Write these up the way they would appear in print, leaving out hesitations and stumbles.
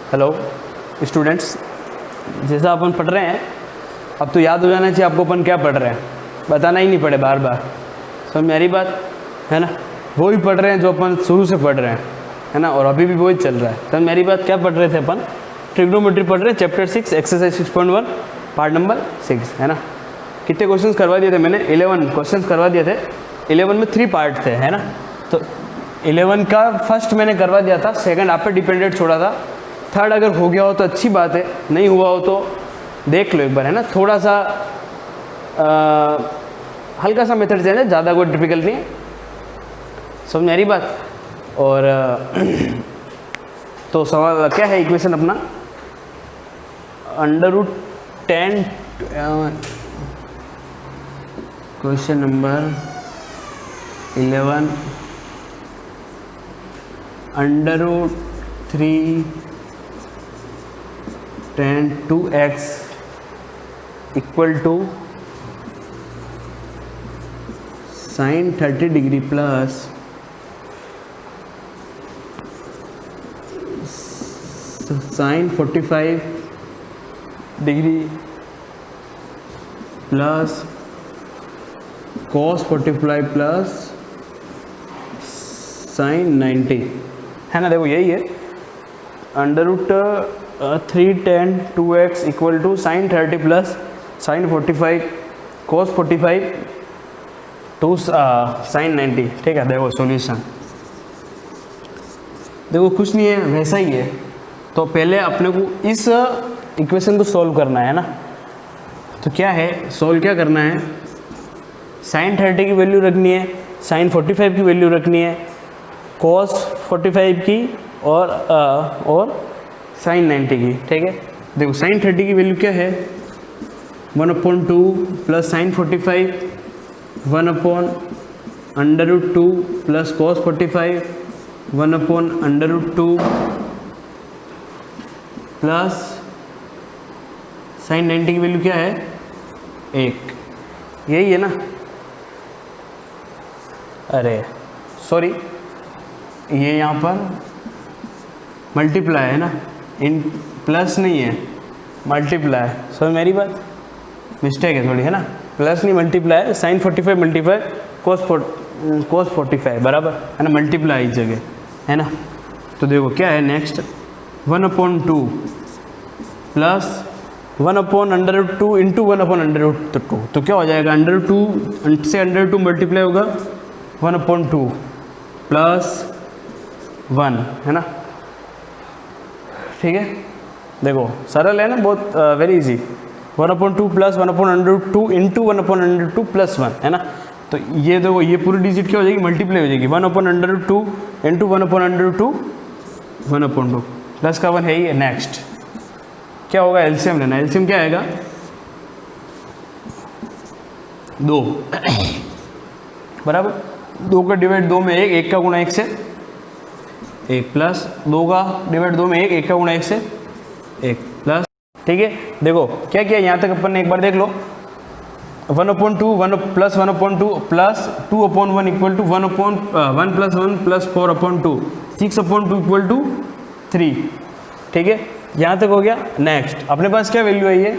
Hello students, जैसा अपन पढ़ रहे हैं अब तो याद हो जाना चाहिए आपको अपन क्या पढ़ रहे हैं, बताना ही नहीं पड़े बार बार। समझ मेरी बात है ना? वो ही पढ़ रहे हैं जो अपन शुरू से पढ़ रहे हैं, है ना? और अभी भी वही चल रहा है। समझ मेरी बात? क्या पढ़ रहे थे अपन? ट्रिग्नोमेट्री पढ़ रहे हैं, चैप्टर 6 एक्सरसाइज 6.1 पार्ट नंबर 6, है ना? कितने क्वेश्चन करवा दिए थे मैंने? 11 क्वेश्चन करवा दिए थे। 11 में 3 पार्ट थे, है ना? तो 11 का फर्स्ट मैंने करवा दिया था, सेकंड आप पे डिपेंडेंट छोड़ा था, थर्ड अगर हो गया हो तो अच्छी बात है, नहीं हुआ हो तो देख लो एक बार, है ना? थोड़ा सा हल्का सा मेथड चेंज है, ज़्यादा कोई डिफिकल्ट नहीं है। समझ में आ रही बात? और तो सवाल क्या है? इक्वेशन अपना √10 question number 11 √3 2x equal to sin 30 degree plus sin 45 degree plus cos 45 plus sin 90, है ना? देखो यही है, √3 2x equal to sin 30 plus sin 45 cos 45 to sin 90। ठीक है, देखो सॉल्यूशन देखो कुछ नहीं है, वैसा ही है। तो पहले अपने को इस इक्वेशन को सॉल्व करना है ना। तो क्या है, सॉल्व क्या करना है? sin 30 की वैल्यू रखनी है, sin 45 की वैल्यू रखनी है, cos 45 की और sin 90 की। ठीक है, देखो sin 30 की वैल्यू क्या है? 1/2 plus sin 45 1/√2 plus cos 45 1/√2 plus sin 90 की वैल्यू क्या है? 1। यही है ना? अरे सॉरी, ये यहाँ पर मल्टीप्लाई है ना, इन प्लस नहीं है, मल्टीप्लाई। समझ मेरी बात? मिस्टेक है थोड़ी, है ना? प्लस नहीं मल्टीप्लाई, sin 45 मल्टीप्लाई cos 45 बराबर, है ना? मल्टीप्लाई इस जगह, है ना? तो देखो क्या है नेक्स्ट, 1/2 प्लस 1/√2 इंटू 1/√2। तो क्या हो जाएगा? √2 से √2 मल्टीप्लाई होगा 1/2 प्लस 1, है ना? ठीक है, देखो सरल है ना, बहुत very easy. 1/2 plus 1/√2 into 1/√2 plus 1, है ना? तो ये देखो ये पूरी डिजिट क्या हो जाएगी? मल्टीप्लाई हो जाएगी। 1/√2 इंटू 1/√2 1/2 प्लस का 1 है ही। नेक्स्ट क्या होगा? एलसीएम लेना। एलसीएम क्या आएगा? 2 बराबर 2 का डिवाइड 2 में 1, 1 का गुणा 1 से 1 प्लस 2 का डिवाइड 2 में 1, 1 का गुणा 1 से 1 प्लस। ठीक है, देखो क्या किया यहाँ तक अपन ने, एक बार देख लो। 1/2 1 plus 1/2 plus 2/1 equal to 1 plus 1 plus 4/2 6/2 equal to 3। ठीक है, यहाँ तक हो गया। नेक्स्ट अपने पास क्या वैल्यू है? ये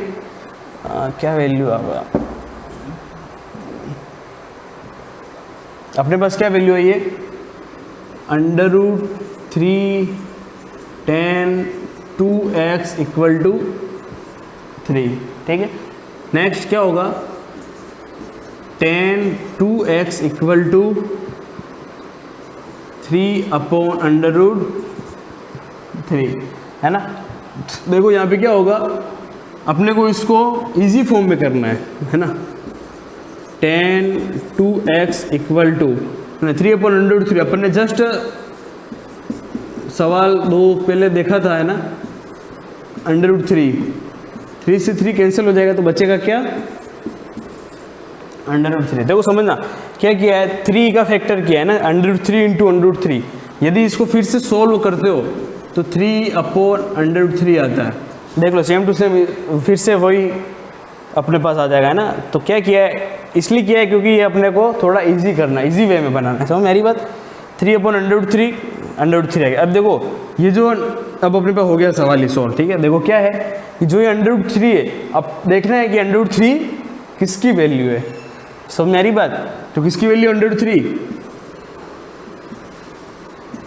क्या वैल्यू आएगा अपने पास? क्या वैल्यू है ये? √3 10 2x इक्वल टू 3। ठीक है, नेक्स्ट क्या होगा? 10 2x इक्वल टू 3/√3, है ना? देखो यहाँ पे क्या होगा, अपने को इसको इजी फॉर्म में करना है ना? 10 2x इक्वल टू 3/√3। अपन ने जस्ट सवाल 2 पहले देखा था, है ना? √3, 3 से 3 कैंसिल हो जाएगा तो बचेगा क्या? √3। देखो समझना क्या किया है, 3 का फैक्टर किया है ना, √3 इंटू √3। यदि इसको फिर से सोल्व करते हो तो 3/√3 आता है। देख लो सेम टू सेम फिर से वही अपने पास आ जाएगा, है ना? तो क्या किया है, इसलिए किया है क्योंकि ये अपने को थोड़ा इजी करना है, इजी वे में बनाना है। समझ मेरी बात? 3/√3 अंडर रूट 3 आ गया। अब देखो ये जो अब अपने पास हो गया सवाल ये सॉल्व, ठीक है। देखो क्या है कि जो ये अंडर रूट 3 है, अब देखना है कि अंडर रूट 3 किसकी वैल्यू है। समझ में आ रही बात? तो किसकी value under root 3?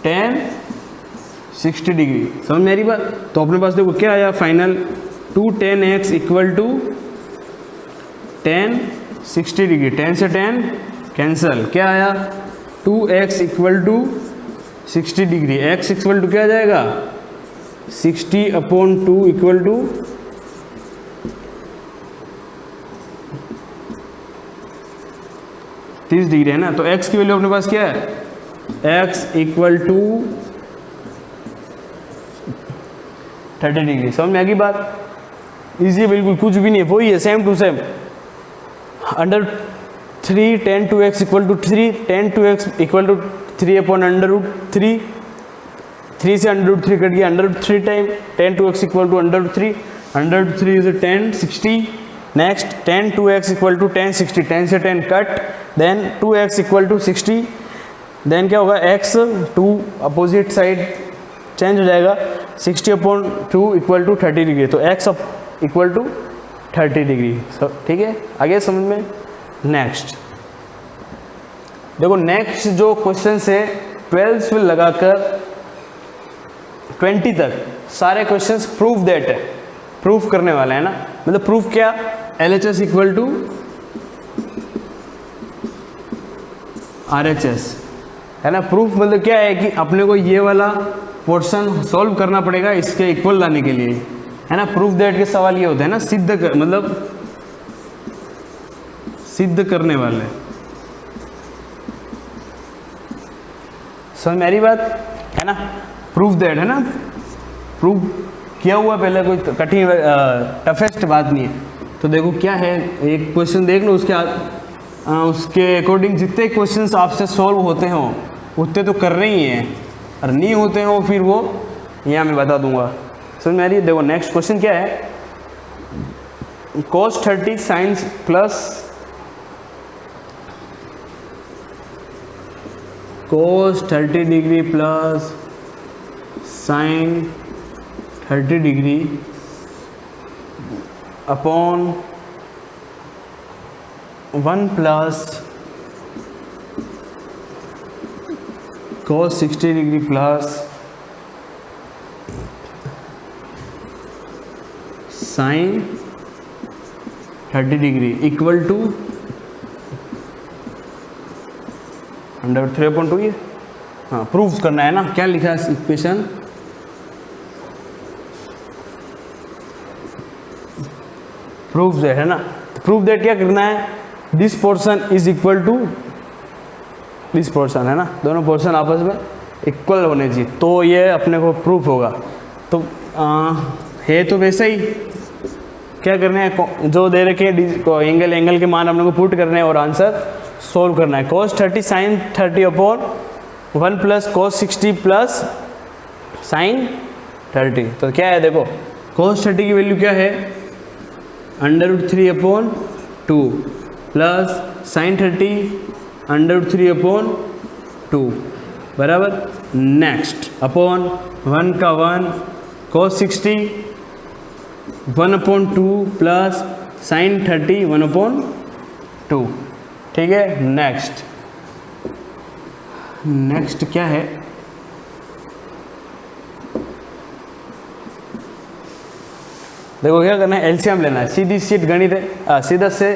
tan 60 degree. समझ में आ रही बात? तो अपने पास देखो क्या आया final, 2 tan x equal to tan 60 degree, tan से tan कैंसल, क्या आया 2x equal to 60 degree, x equal to क्या आ जाएगा 60/2 इक्वल टू 30 डिग्री है ना। तो x की वैल्यू अपने पास क्या है, x इक्वल टू 30 डिग्री। समझ में आ गई बात? इजी है बिल्कुल, कुछ भी नहीं है, वही है same to same. Under 3 tan 2x equal to 3, tan 2x equal to 3/√3, 3 से अंडर रूट 3 कट गया, under root 3 time tan 2x equal to under root 3, under root 3 is tan 60। Next tan 2x equal to tan 60, tan से tan cut, then 2x equal to 60, then क्या होगा x 2 opposite side change हो जाएगा, 60/2 equal to 30 degree. तो x equal to 30 degree. ठीक है, आगे समझ में। नेक्स्ट देखो, नेक्स्ट जो क्वेश्चन है 12 से लगाकर 20 तक सारे क्वेश्चंस प्रूफ दैट है, प्रूफ करने वाले हैं ना। मतलब प्रूफ क्या, LHS इक्वल टू RHS है ना। प्रूफ मतलब क्या है कि अपने को ये वाला पोर्शन सॉल्व करना पड़ेगा इसके इक्वल लाने के लिए, है ना। प्रूफ दैट के सवाल ये होते हैं ना, सिद्ध कर, मतलब सिद्ध करने वाले। समझ में आ रही बात है ना। प्रूफ दैट है ना, प्रूफ किया हुआ पहले, कोई कठिन टफेस्ट बात नहीं है। तो देखो क्या है, एक क्वेश्चन देख लो, उसके अकॉर्डिंग जितने क्वेश्चंस आपसे सॉल्व होते हो उतने तो कर रही हैं, और नहीं होते हो फिर वो यहाँ मैं बता दूंगा। समझ में आ रही है। देखो नेक्स्ट क्वेश्चन क्या है, cos 30 sin plus cos 30 degree plus sin 30 degree upon 1 plus cos 60 degree plus sin 30 degree equal to under 3/2। ये हाँ प्रूफ करना है ना। क्या लिखा है इक्वेशन, प्रूफ दैट है ना। प्रूफ दैट क्या करना है, this portion is equal to this portion, है ना। दोनों पोर्शन आपस में इक्वल होने चाहिए तो ये अपने को प्रूफ होगा। तो है तो वैसा ही, क्या करना है, जो दे रखे एंगल के मान अपने को पुट करने हैं और आंसर सोल्व करना है। cos 30 sin 30 upon 1 plus cos 60 plus sin 30। तो क्या है देखो, cos 30 की वैल्यू क्या है, √3/2 प्लस sin 30 √3/2 बराबर। नेक्स्ट अपॉन 1 का 1 cos 60 1/2 प्लस sin 30 1/2। ठीक है। नेक्स्ट क्या है, देखो क्या करना है, एलसीएम लेना है। सीधी सीट गणित है, सीधा से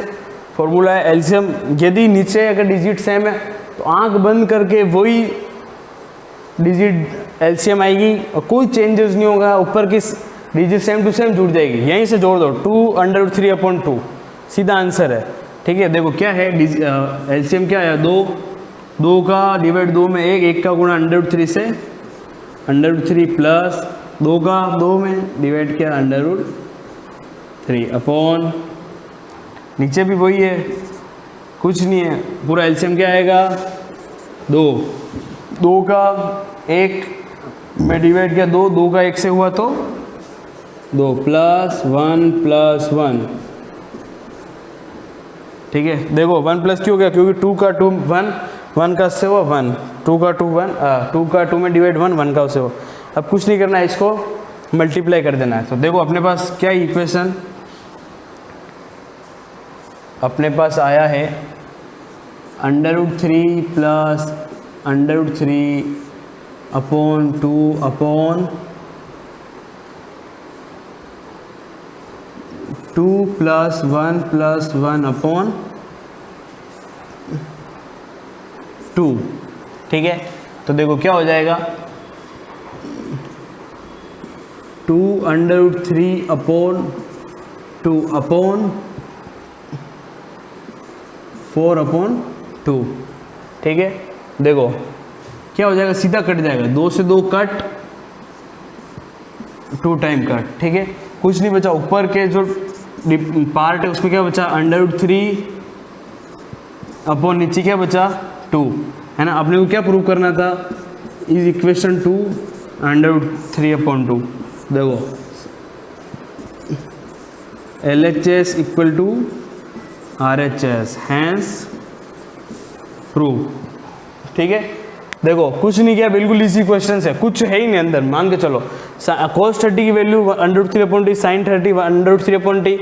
फॉर्मूला है एलसीएम। यदि नीचे अगर डिजिट सेम है तो आंख बंद करके वही डिजिट एलसीएम आएगी और कोई चेंजेस नहीं होगा, ऊपर की डिजिट सेम टू सेम जुड़ जाएगी, यहीं से जोड़ दो 2√3/2, सीधा आंसर है। ठीक है। देखो क्या है, एलसीएम क्या है, 2 का डिवाइड 2 में 1 का गुणा √3 से √3 प्लस 2 का 2 में डिवाइड किया √3 अपॉन, नीचे भी वही है, कुछ नहीं है, पूरा एलसीएम क्या आएगा 2 का 1 में डिवाइड किया 2 का 1 से हुआ तो 2 प्लस 1 प्लस 1। ठीक है। देखो 1 प्लस क्यों हो गया, क्योंकि 2 का 2 1 1 का उससे हुआ 1, 2 का 2 1, 2 का 2 में डिवाइड 1, 1 का उससे हुआ। अब कुछ नहीं करना है, इसको मल्टीप्लाई कर देना है। तो देखो अपने पास क्या इक्वेशन अपने पास आया है, √3 plus √3 upon 2 upon 2 plus 1 upon 2। ठीक है, तो देखो क्या हो जाएगा, 2 √3 अपॉन 2 अपॉन 4 अपॉन 2। ठीक है, देखो क्या हो जाएगा, सीधा कट जाएगा, 2 से 2 कट, 2 टाइम कट। ठीक है, कुछ नहीं बचा, ऊपर के जो पार्ट है उसमें क्या बचा, √3 अपॉन नीचे क्या बचा 2, है ना। अपने को क्या प्रूव करना था, इज इक्वेशन 2 √3 अपॉन 2। देखो LHS equal to RHS, hence proved. ठीक है, देखो कुछ नहीं किया, बिल्कुल इजी क्वेश्चन है, कुछ है ही नहीं अंदर। मान के चलो cos 30 की value √3 upon T, sin 30 √3 upon T,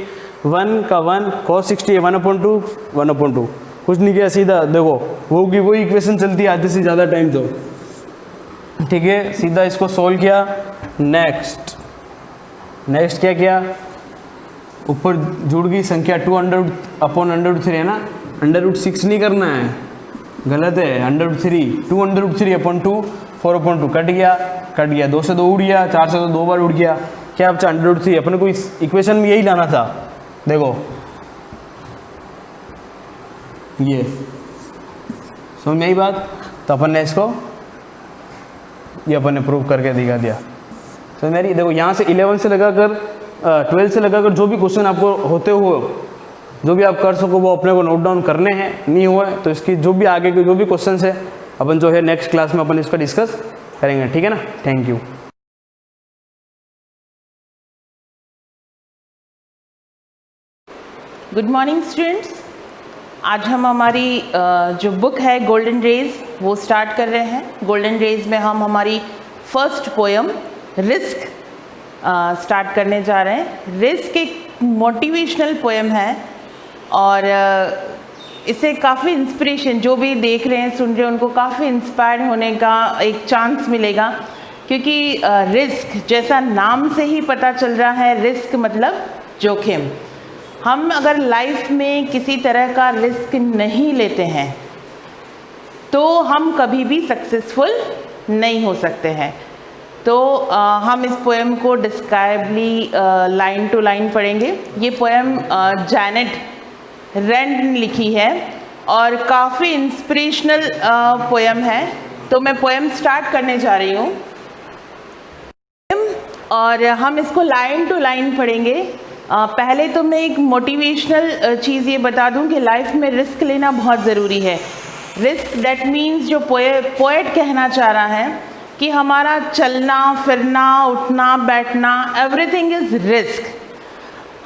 1 का 1, cos 60 1/2, 1/2। कुछ नहीं किया, सीधा देखो होगी वही इक्वेशन चलती है आधे से ज़्यादा टाइम तो। ठीक है, सीधा इसको सोल्व किया। नेक्स्ट क्या किया, ऊपर जुड़ गई संख्या 2 अपॉन √3 है ना, √6 नहीं करना है, गलत है, √3, 2 √3 अपॉन 2, 4 अपॉन 2 कट गया, 2 से 2 उड़ गया, 4 से 2 बार उड़ गया, क्या बचा √3। अपने को इस इक्वेशन में यही लाना था। देखो ये समझ में आई बात, तो अपन ने इसको ये अपन ने प्रूव करके दिखा दिया। तो मेरी देखो यहाँ से 11 से लगाकर 12 से लगाकर जो भी क्वेश्चन आपको होते हुए जो भी आप कर सको वो अपने को नोट डाउन करने हैं, नहीं हुए तो इसकी जो भी आगे के जो भी क्वेश्चन है अपन जो है नेक्स्ट क्लास में अपन इसका डिस्कस करेंगे। ठीक है ना, thank you. Good morning students, आज हम हमारी जो बुक है गोल्डन रेज वो स्टार्ट कर रहे हैं। गोल्डन रेज में हम हमारी फर्स्ट पोएम रिस्क स्टार्ट करने जा रहे हैं। रिस्क एक मोटिवेशनल पोएम है और इससे काफ़ी इंस्पिरेशन, जो भी देख रहे हैं सुन रहे हैं उनको काफ़ी इंस्पायर होने का एक चांस मिलेगा, क्योंकि रिस्क जैसा नाम से ही पता चल रहा है, रिस्क मतलब जोखिम। हम अगर लाइफ में किसी तरह का रिस्क नहीं लेते हैं तो हम कभी भी सक्सेसफुल नहीं हो सकते हैं। तो हम इस पोएम को डिस्क्राइबली लाइन टू लाइन पढ़ेंगे। ये पोएम जैनेट रेंड ने लिखी है और काफ़ी इंस्पिरेशनल पोएम है। तो मैं पोएम स्टार्ट करने जा रही हूँ और हम इसको लाइन टू लाइन पढ़ेंगे। पहले तो मैं एक मोटिवेशनल चीज़ ये बता दूं कि लाइफ में रिस्क लेना बहुत ज़रूरी है। रिस्क दैट मीन्स, जो पोएट कहना चाह रहा है कि हमारा चलना फिरना उठना बैठना एवरीथिंग इज़ रिस्क।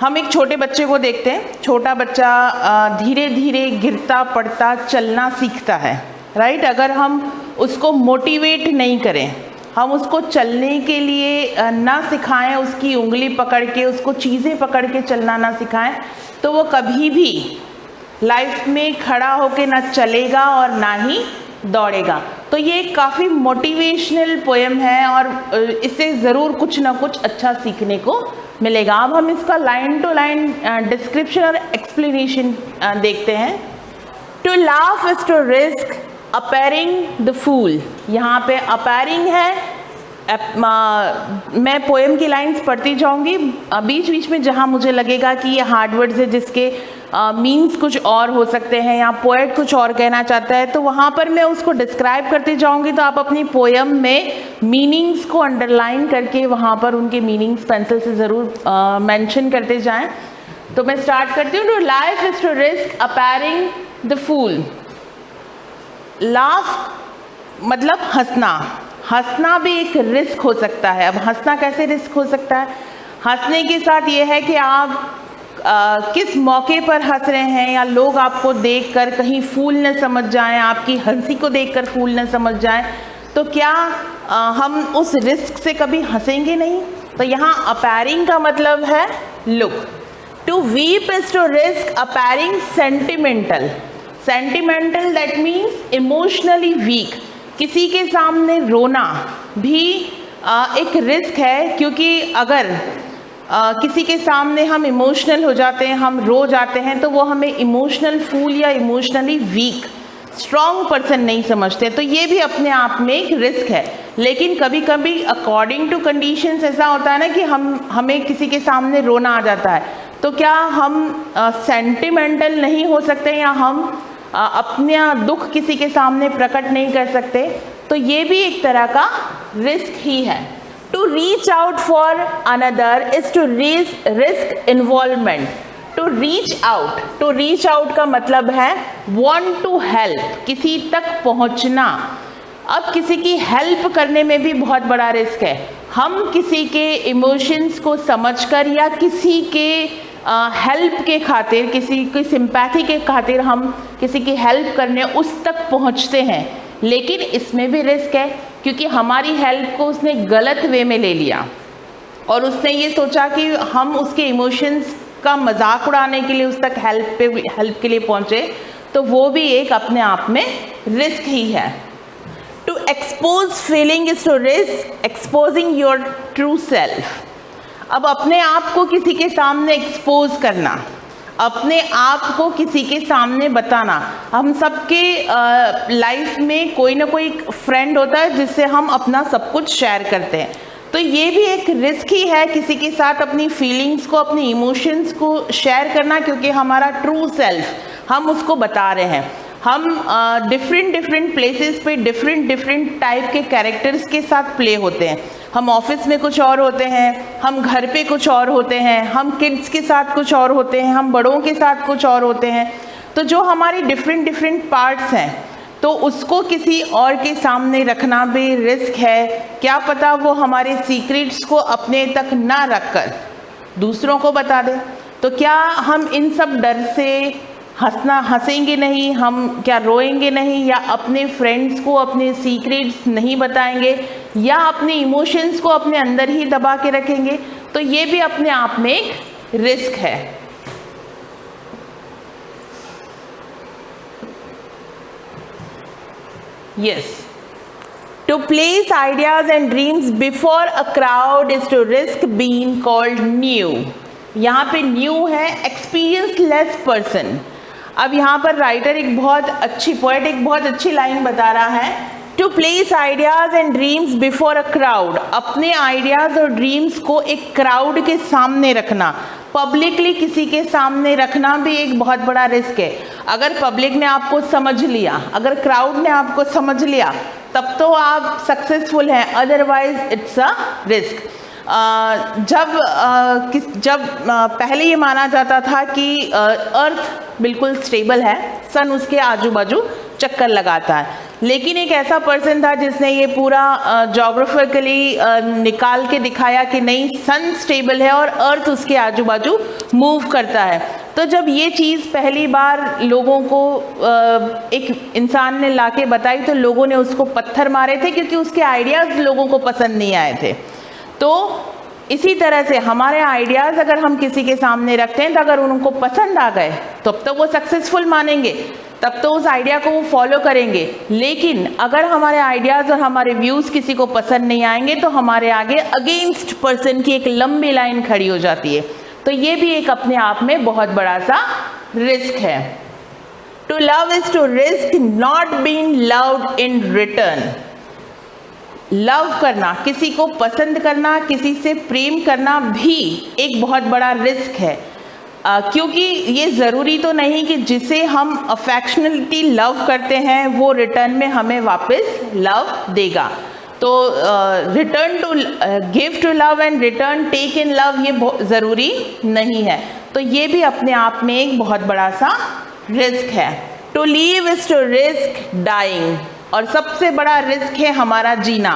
हम एक छोटे बच्चे को देखते हैं, छोटा बच्चा धीरे धीरे गिरता पड़ता चलना सीखता है, राइट। अगर हम उसको मोटिवेट नहीं करें, हम उसको चलने के लिए ना सिखाएं, उसकी उंगली पकड़ के उसको चीज़ें पकड़ के चलना ना सिखाएं, तो वो कभी भी लाइफ में खड़ा होके ना चलेगा और ना ही दौड़ेगा। तो ये काफ़ी मोटिवेशनल पोएम है और इससे ज़रूर कुछ ना कुछ अच्छा सीखने को मिलेगा। अब हम इसका लाइन टू लाइन डिस्क्रिप्शन और एक्सप्लेनेशन देखते हैं। To laugh is to risk appearing the fool. यहाँ पे अपेयरिंग है। मैं पोएम की लाइंस पढ़ती जाऊँगी, बीच बीच में जहाँ मुझे लगेगा कि ये हार्ड वर्ड्स है जिसके मीन्स कुछ और हो सकते हैं या पोएट कुछ और कहना चाहता है, तो वहाँ पर मैं उसको डिस्क्राइब करती जाऊँगी। तो आप अपनी पोएम में मीनिंग्स को अंडरलाइन करके वहाँ पर उनके मीनिंग्स पेंसिल से ज़रूर मेंशन करते जाएं। तो मैं स्टार्ट करती हूँ। To life is to risk appearing the fool. Laugh मतलब हंसना। हंसना भी एक रिस्क हो सकता है। अब हंसना कैसे रिस्क हो सकता है? हंसने के साथ ये है कि आप किस मौके पर हंस रहे हैं, या लोग आपको देखकर कहीं फूल न समझ जाएं, आपकी हंसी को देखकर फूल न समझ जाएं, तो क्या हम उस रिस्क से कभी हंसेंगे नहीं? तो यहाँ अपैरिंग का मतलब है look. To weep is to risk appearing sentimental. Sentimental that means emotionally weak. किसी के सामने रोना भी एक रिस्क है, क्योंकि अगर किसी के सामने हम इमोशनल हो जाते हैं, हम रो जाते हैं, तो वो हमें इमोशनल फूल या इमोशनली वीक स्ट्रॉन्ग पर्सन नहीं समझते। तो ये भी अपने आप में एक रिस्क है। लेकिन कभी कभी अकॉर्डिंग टू कंडीशंस ऐसा होता है ना कि हमें किसी के सामने रोना आ जाता है, तो क्या हम सेंटिमेंटल नहीं हो सकते, या हम अपना दुख किसी के सामने प्रकट नहीं कर सकते? तो ये भी एक तरह का रिस्क ही है। To reach out for another is to risk involvement. To reach out का मतलब है want टू हेल्प, किसी तक पहुंचना। अब किसी की हेल्प करने में भी बहुत बड़ा रिस्क है। हम किसी के इमोशंस को समझकर या किसी के हेल्प के खातिर, किसी की सिंपैथी के खातिर हम किसी की हेल्प करने उस तक पहुंचते हैं, लेकिन इसमें भी रिस्क है, क्योंकि हमारी हेल्प को उसने गलत वे में ले लिया और उसने ये सोचा कि हम उसके इमोशंस का मजाक उड़ाने के लिए उस तक हेल्प के लिए पहुंचे, तो वो भी एक अपने आप में रिस्क ही है। To expose feeling is to risk exposing your true self. अब अपने आप को किसी के सामने एक्सपोज करना, अपने आप को किसी के सामने बताना। हम सबके लाइफ में कोई ना कोई फ्रेंड होता है जिससे हम अपना सब कुछ शेयर करते हैं, तो ये भी एक रिस्क ही है किसी के साथ अपनी फीलिंग्स को, अपनी इमोशंस को शेयर करना, क्योंकि हमारा ट्रू सेल्फ हम उसको बता रहे हैं। हम डिफरेंट प्लेसेस पे डिफरेंट टाइप के कैरेक्टर्स के साथ प्ले होते हैं। हम ऑफिस में कुछ और होते हैं, हम घर पे कुछ और होते हैं, हम किड्स के साथ कुछ और होते हैं, हम बड़ों के साथ कुछ और होते हैं। तो जो हमारी डिफरेंट पार्ट्स हैं, तो उसको किसी और के सामने रखना भी रिस्क है। क्या पता वो हमारे सीक्रेट्स को अपने तक ना रखकर दूसरों को बता दे। तो क्या हम इन सब डर से हंसेंगे नहीं, हम क्या रोएंगे नहीं, या अपने फ्रेंड्स को अपने सीक्रेट्स नहीं बताएंगे, या अपने इमोशंस को अपने अंदर ही दबा के रखेंगे? तो ये भी अपने आप में एक रिस्क है। Yes. To place ideas and dreams before a crowd is to risk being called new. यहाँ पे new है experience-less person. अब यहाँ पर राइटर एक बहुत अच्छी लाइन बता रहा है, to place ideas and dreams before a crowd. अपने आइडियाज और ड्रीम्स को एक क्राउड के सामने रखना, पब्लिकली किसी के सामने रखना भी एक बहुत बड़ा रिस्क है। अगर पब्लिक ने आपको समझ लिया, अगर क्राउड ने आपको समझ लिया, तब तो आप सक्सेसफुल हैं, अदरवाइज इट्स अ रिस्क। जब पहले ये माना जाता था कि अर्थ बिल्कुल स्टेबल है, सन उसके आजू बाजू चक्कर लगाता है, लेकिन एक ऐसा पर्सन था जिसने ये पूरा जोग्राफिकली निकाल के दिखाया कि नहीं, सन स्टेबल है और अर्थ उसके आजू बाजू मूव करता है। तो जब ये चीज़ पहली बार लोगों को एक इंसान ने लाके बताई, तो लोगों ने उसको पत्थर मारे थे, क्योंकि उसके आइडियाज़ लोगों को पसंद नहीं आए थे। तो इसी तरह से हमारे आइडियाज़ अगर हम किसी के सामने रखते हैं, तो अगर उनको पसंद आ गए तब तो वो सक्सेसफुल मानेंगे, तब तो उस आइडिया को वो फॉलो करेंगे। लेकिन अगर हमारे आइडियाज़ और हमारे व्यूज़ किसी को पसंद नहीं आएंगे, तो हमारे आगे अगेंस्ट पर्सन की एक लंबी लाइन खड़ी हो जाती है। तो ये भी एक अपने आप में बहुत बड़ा सा रिस्क है। To love is to risk not being loved in return. Love करना, किसी को पसंद करना, किसी से प्रेम करना भी एक बहुत बड़ा रिस्क है, क्योंकि ये ज़रूरी तो नहीं कि जिसे हम अफेक्शनली लव करते हैं वो रिटर्न में हमें वापस लव देगा। तो return to give to love and return take in love, ये ज़रूरी नहीं है। तो ये भी अपने आप में एक बहुत बड़ा सा रिस्क है। To live is to risk dying, और सबसे बड़ा रिस्क है हमारा जीना,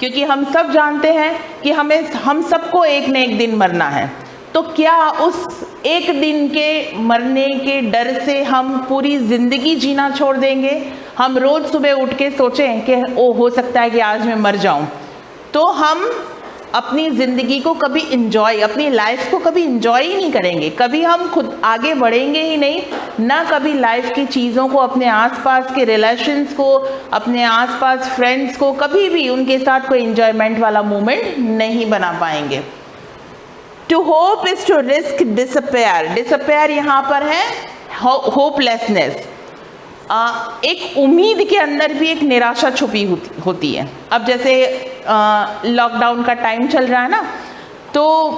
क्योंकि हम सब जानते हैं कि हम सबको एक न एक दिन मरना है। तो क्या उस एक दिन के मरने के डर से हम पूरी ज़िंदगी जीना छोड़ देंगे? हम रोज़ सुबह उठ के सोचें कि ओ हो सकता है कि आज मैं मर जाऊं, तो हम अपनी ज़िंदगी को कभी इंजॉय, अपनी लाइफ को कभी इंजॉय ही नहीं करेंगे, कभी हम खुद आगे बढ़ेंगे ही नहीं, ना कभी लाइफ की चीज़ों को, अपने आसपास के रिलेशंस को, अपने आसपास फ्रेंड्स को, कभी भी उनके साथ कोई इंजॉयमेंट वाला मोमेंट नहीं बना पाएंगे। To hope is to risk disappear. Disappear यहाँ पर है होपलेसनेस। एक उम्मीद के अंदर भी एक निराशा छुपी होती है। अब जैसे लॉकडाउन का टाइम चल रहा है ना, तो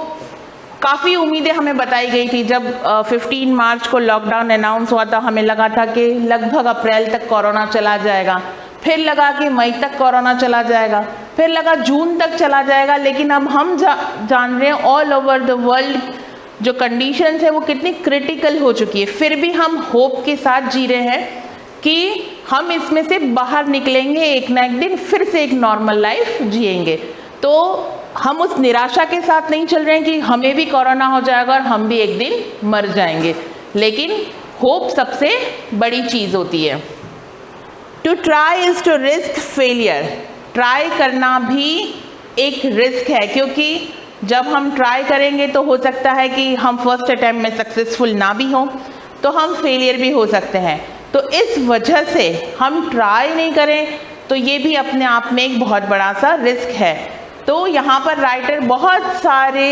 काफ़ी उम्मीदें हमें बताई गई थी। जब 15 मार्च को लॉकडाउन अनाउंस हुआ था, हमें लगा था कि लगभग अप्रैल तक कोरोना चला जाएगा, फिर लगा कि मई तक कोरोना चला जाएगा, फिर लगा जून तक चला जाएगा। लेकिन अब हम जान रहे हैं ऑल ओवर द वर्ल्ड जो कंडीशंस है वो कितनी क्रिटिकल हो चुकी है। फिर भी हम होप के साथ जी रहे हैं कि हम इसमें से बाहर निकलेंगे, एक ना एक दिन फिर से एक नॉर्मल लाइफ जिएंगे। तो हम उस निराशा के साथ नहीं चल रहे हैं कि हमें भी कोरोना हो जाएगा और हम भी एक दिन मर जाएंगे, लेकिन होप सबसे बड़ी चीज़ होती है। To try is to risk failure. Try करना भी एक रिस्क है, क्योंकि जब हम ट्राई करेंगे तो हो सकता है कि हम फर्स्ट अटैम्प्ट में सक्सेसफुल ना भी हों, तो हम फेलियर भी हो सकते हैं। तो इस वजह से हम ट्राई नहीं करें तो ये भी अपने आप में एक बहुत बड़ा सा रिस्क है। तो यहाँ पर राइटर बहुत सारे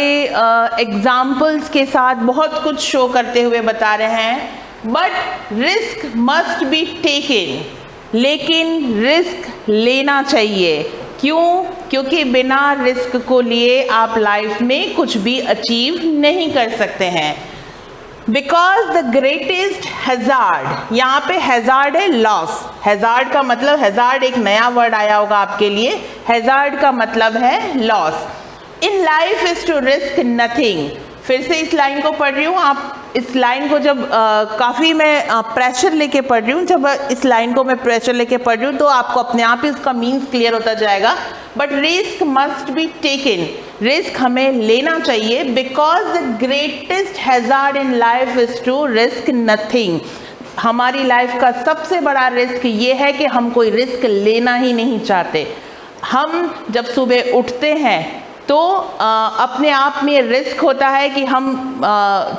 एग्जाम्पल्स के साथ बहुत कुछ शो करते हुए बता रहे हैं, but risk must be taken, लेकिन रिस्क लेना चाहिए। क्यों? क्योंकि बिना रिस्क को लिए आप लाइफ में कुछ भी अचीव नहीं कर सकते हैं। बिकॉज द ग्रेटेस्ट हैजार्ड, यहाँ पे हैजार्ड है लॉस। हैजार्ड का मतलब, हैजार्ड एक नया वर्ड आया होगा आपके लिए, हैजार्ड का मतलब है loss. In life is to risk nothing. फिर से इस लाइन को पढ़ रही हूँ, आप इस लाइन को जब काफ़ी मैं प्रेशर लेके पढ़ रही हूँ, जब इस लाइन को मैं प्रेशर लेके पढ़ रही हूँ तो आपको अपने आप ही इसका मीन्स क्लियर होता जाएगा। But risk must be taken, risk हमें लेना चाहिए। Because the greatest hazard in life is to risk nothing. हमारी लाइफ का सबसे बड़ा रिस्क ये है कि हम कोई रिस्क लेना ही नहीं चाहते। हम जब सुबह उठते हैं तो अपने आप में रिस्क होता है कि हम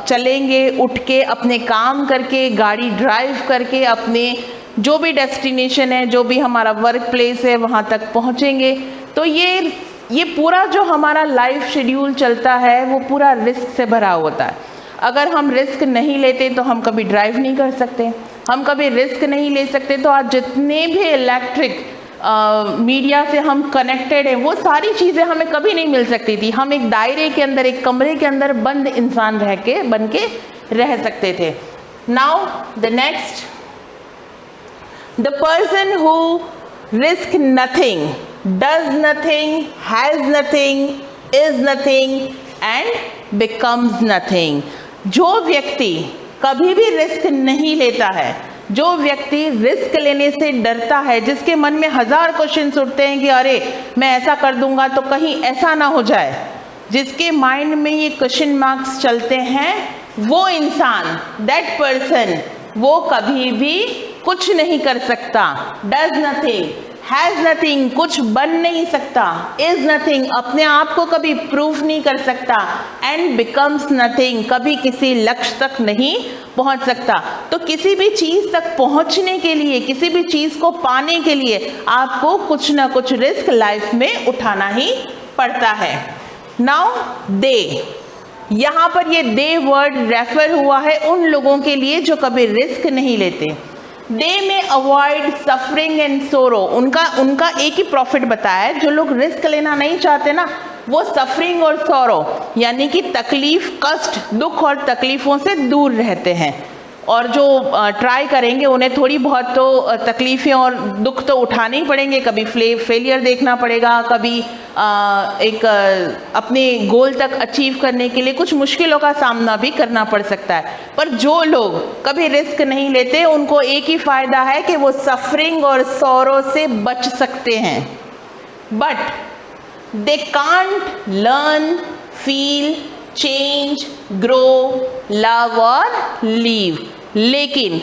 चलेंगे, उठ के अपने काम करके, गाड़ी ड्राइव करके अपने जो भी डेस्टिनेशन है, जो भी हमारा वर्क प्लेस है, वहाँ तक पहुँचेंगे। तो ये पूरा जो हमारा लाइफ शेड्यूल चलता है वो पूरा रिस्क से भरा होता है। अगर हम रिस्क नहीं लेते तो हम कभी ड्राइव नहीं कर सकते, हम कभी रिस्क नहीं ले सकते। तो आज जितने भी इलेक्ट्रिक मीडिया से हम कनेक्टेड हैं, वो सारी चीज़ें हमें कभी नहीं मिल सकती थी। हम एक दायरे के अंदर, एक कमरे के अंदर बंद इंसान बन के रह सकते थे। Now the next, the person who risk nothing, does nothing, has nothing, is nothing and becomes nothing. जो व्यक्ति कभी भी रिस्क नहीं लेता है, जो व्यक्ति रिस्क लेने से डरता है, जिसके मन में 1000 क्वेश्चंस उठते हैं कि अरे मैं ऐसा कर दूंगा तो कहीं ऐसा ना हो जाए, जिसके माइंड में ये क्वेश्चन मार्क्स चलते हैं, वो इंसान, दैट पर्सन, वो कभी भी कुछ नहीं कर सकता। डज नथिंग, हैज़ नथिंग, कुछ बन नहीं सकता, इज नथिंग, अपने आप को कभी प्रूफ नहीं कर सकता, एंड बिकम्स नथिंग, कभी किसी लक्ष्य तक नहीं पहुंच सकता। तो किसी भी चीज़ तक पहुंचने के लिए, किसी भी चीज़ को पाने के लिए आपको कुछ ना कुछ रिस्क लाइफ में उठाना ही पड़ता है। नाउ दे, यहाँ पर ये दे वर्ड रेफर हुआ है उन लोगों के लिए जो कभी रिस्क नहीं लेते। दे में अवॉइड सफरिंग एंड सोरो, उनका एक ही प्रॉफिट बताया है। जो लोग रिस्क लेना नहीं चाहते ना, वो सफरिंग और सोरो यानी कि तकलीफ, कष्ट, दुख और तकलीफ़ों से दूर रहते हैं। और जो ट्राई करेंगे उन्हें थोड़ी बहुत तो तकलीफ़ें और दुख तो उठाने ही पड़ेंगे। कभी फेलियर देखना पड़ेगा, कभी अपने गोल तक अचीव करने के लिए कुछ मुश्किलों का सामना भी करना पड़ सकता है। पर जो लोग कभी रिस्क नहीं लेते, उनको एक ही फ़ायदा है कि वो सफरिंग और सौरों से बच सकते हैं। But they can't learn, feel, change, grow, love और लीव। लेकिन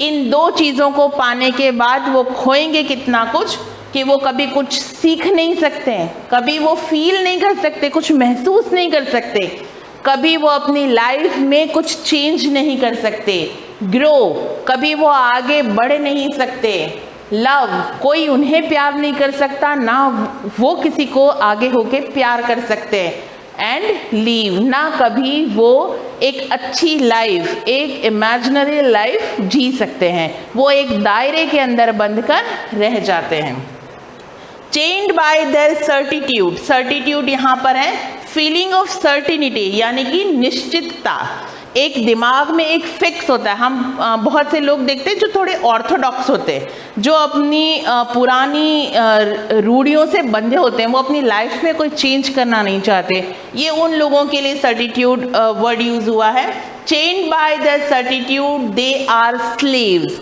इन दो चीज़ों को पाने के बाद वो खोएंगे कितना कुछ कि वो कभी कुछ सीख नहीं सकते, कभी वो फील नहीं कर सकते, कुछ महसूस नहीं कर सकते, कभी वो अपनी लाइफ में कुछ चेंज नहीं कर सकते, ग्रो, कभी वो आगे बढ़ नहीं सकते, लव, कोई उन्हें प्यार नहीं कर सकता, ना वो किसी को आगे होके प्यार कर सकते, एंड लीव, ना कभी वो एक अच्छी लाइफ, एक इमेजिनरी लाइफ जी सकते हैं, वो एक दायरे के अंदर बंद कर रह जाते हैं। Changed by there certitude, certitude यहाँ पर है फीलिंग ऑफ सर्टिनिटी, यानी कि निश्चितता। एक दिमाग में एक फिक्स होता है, हम बहुत से लोग देखते हैं जो थोड़े ऑर्थोडॉक्स होते हैं, जो अपनी पुरानी रूढ़ियों से बंधे होते हैं, वो अपनी लाइफ में कोई चेंज करना नहीं चाहते। ये उन लोगों के लिए सर्टिट्यूड वर्ड यूज हुआ है। Changed by the certitude they are slaves,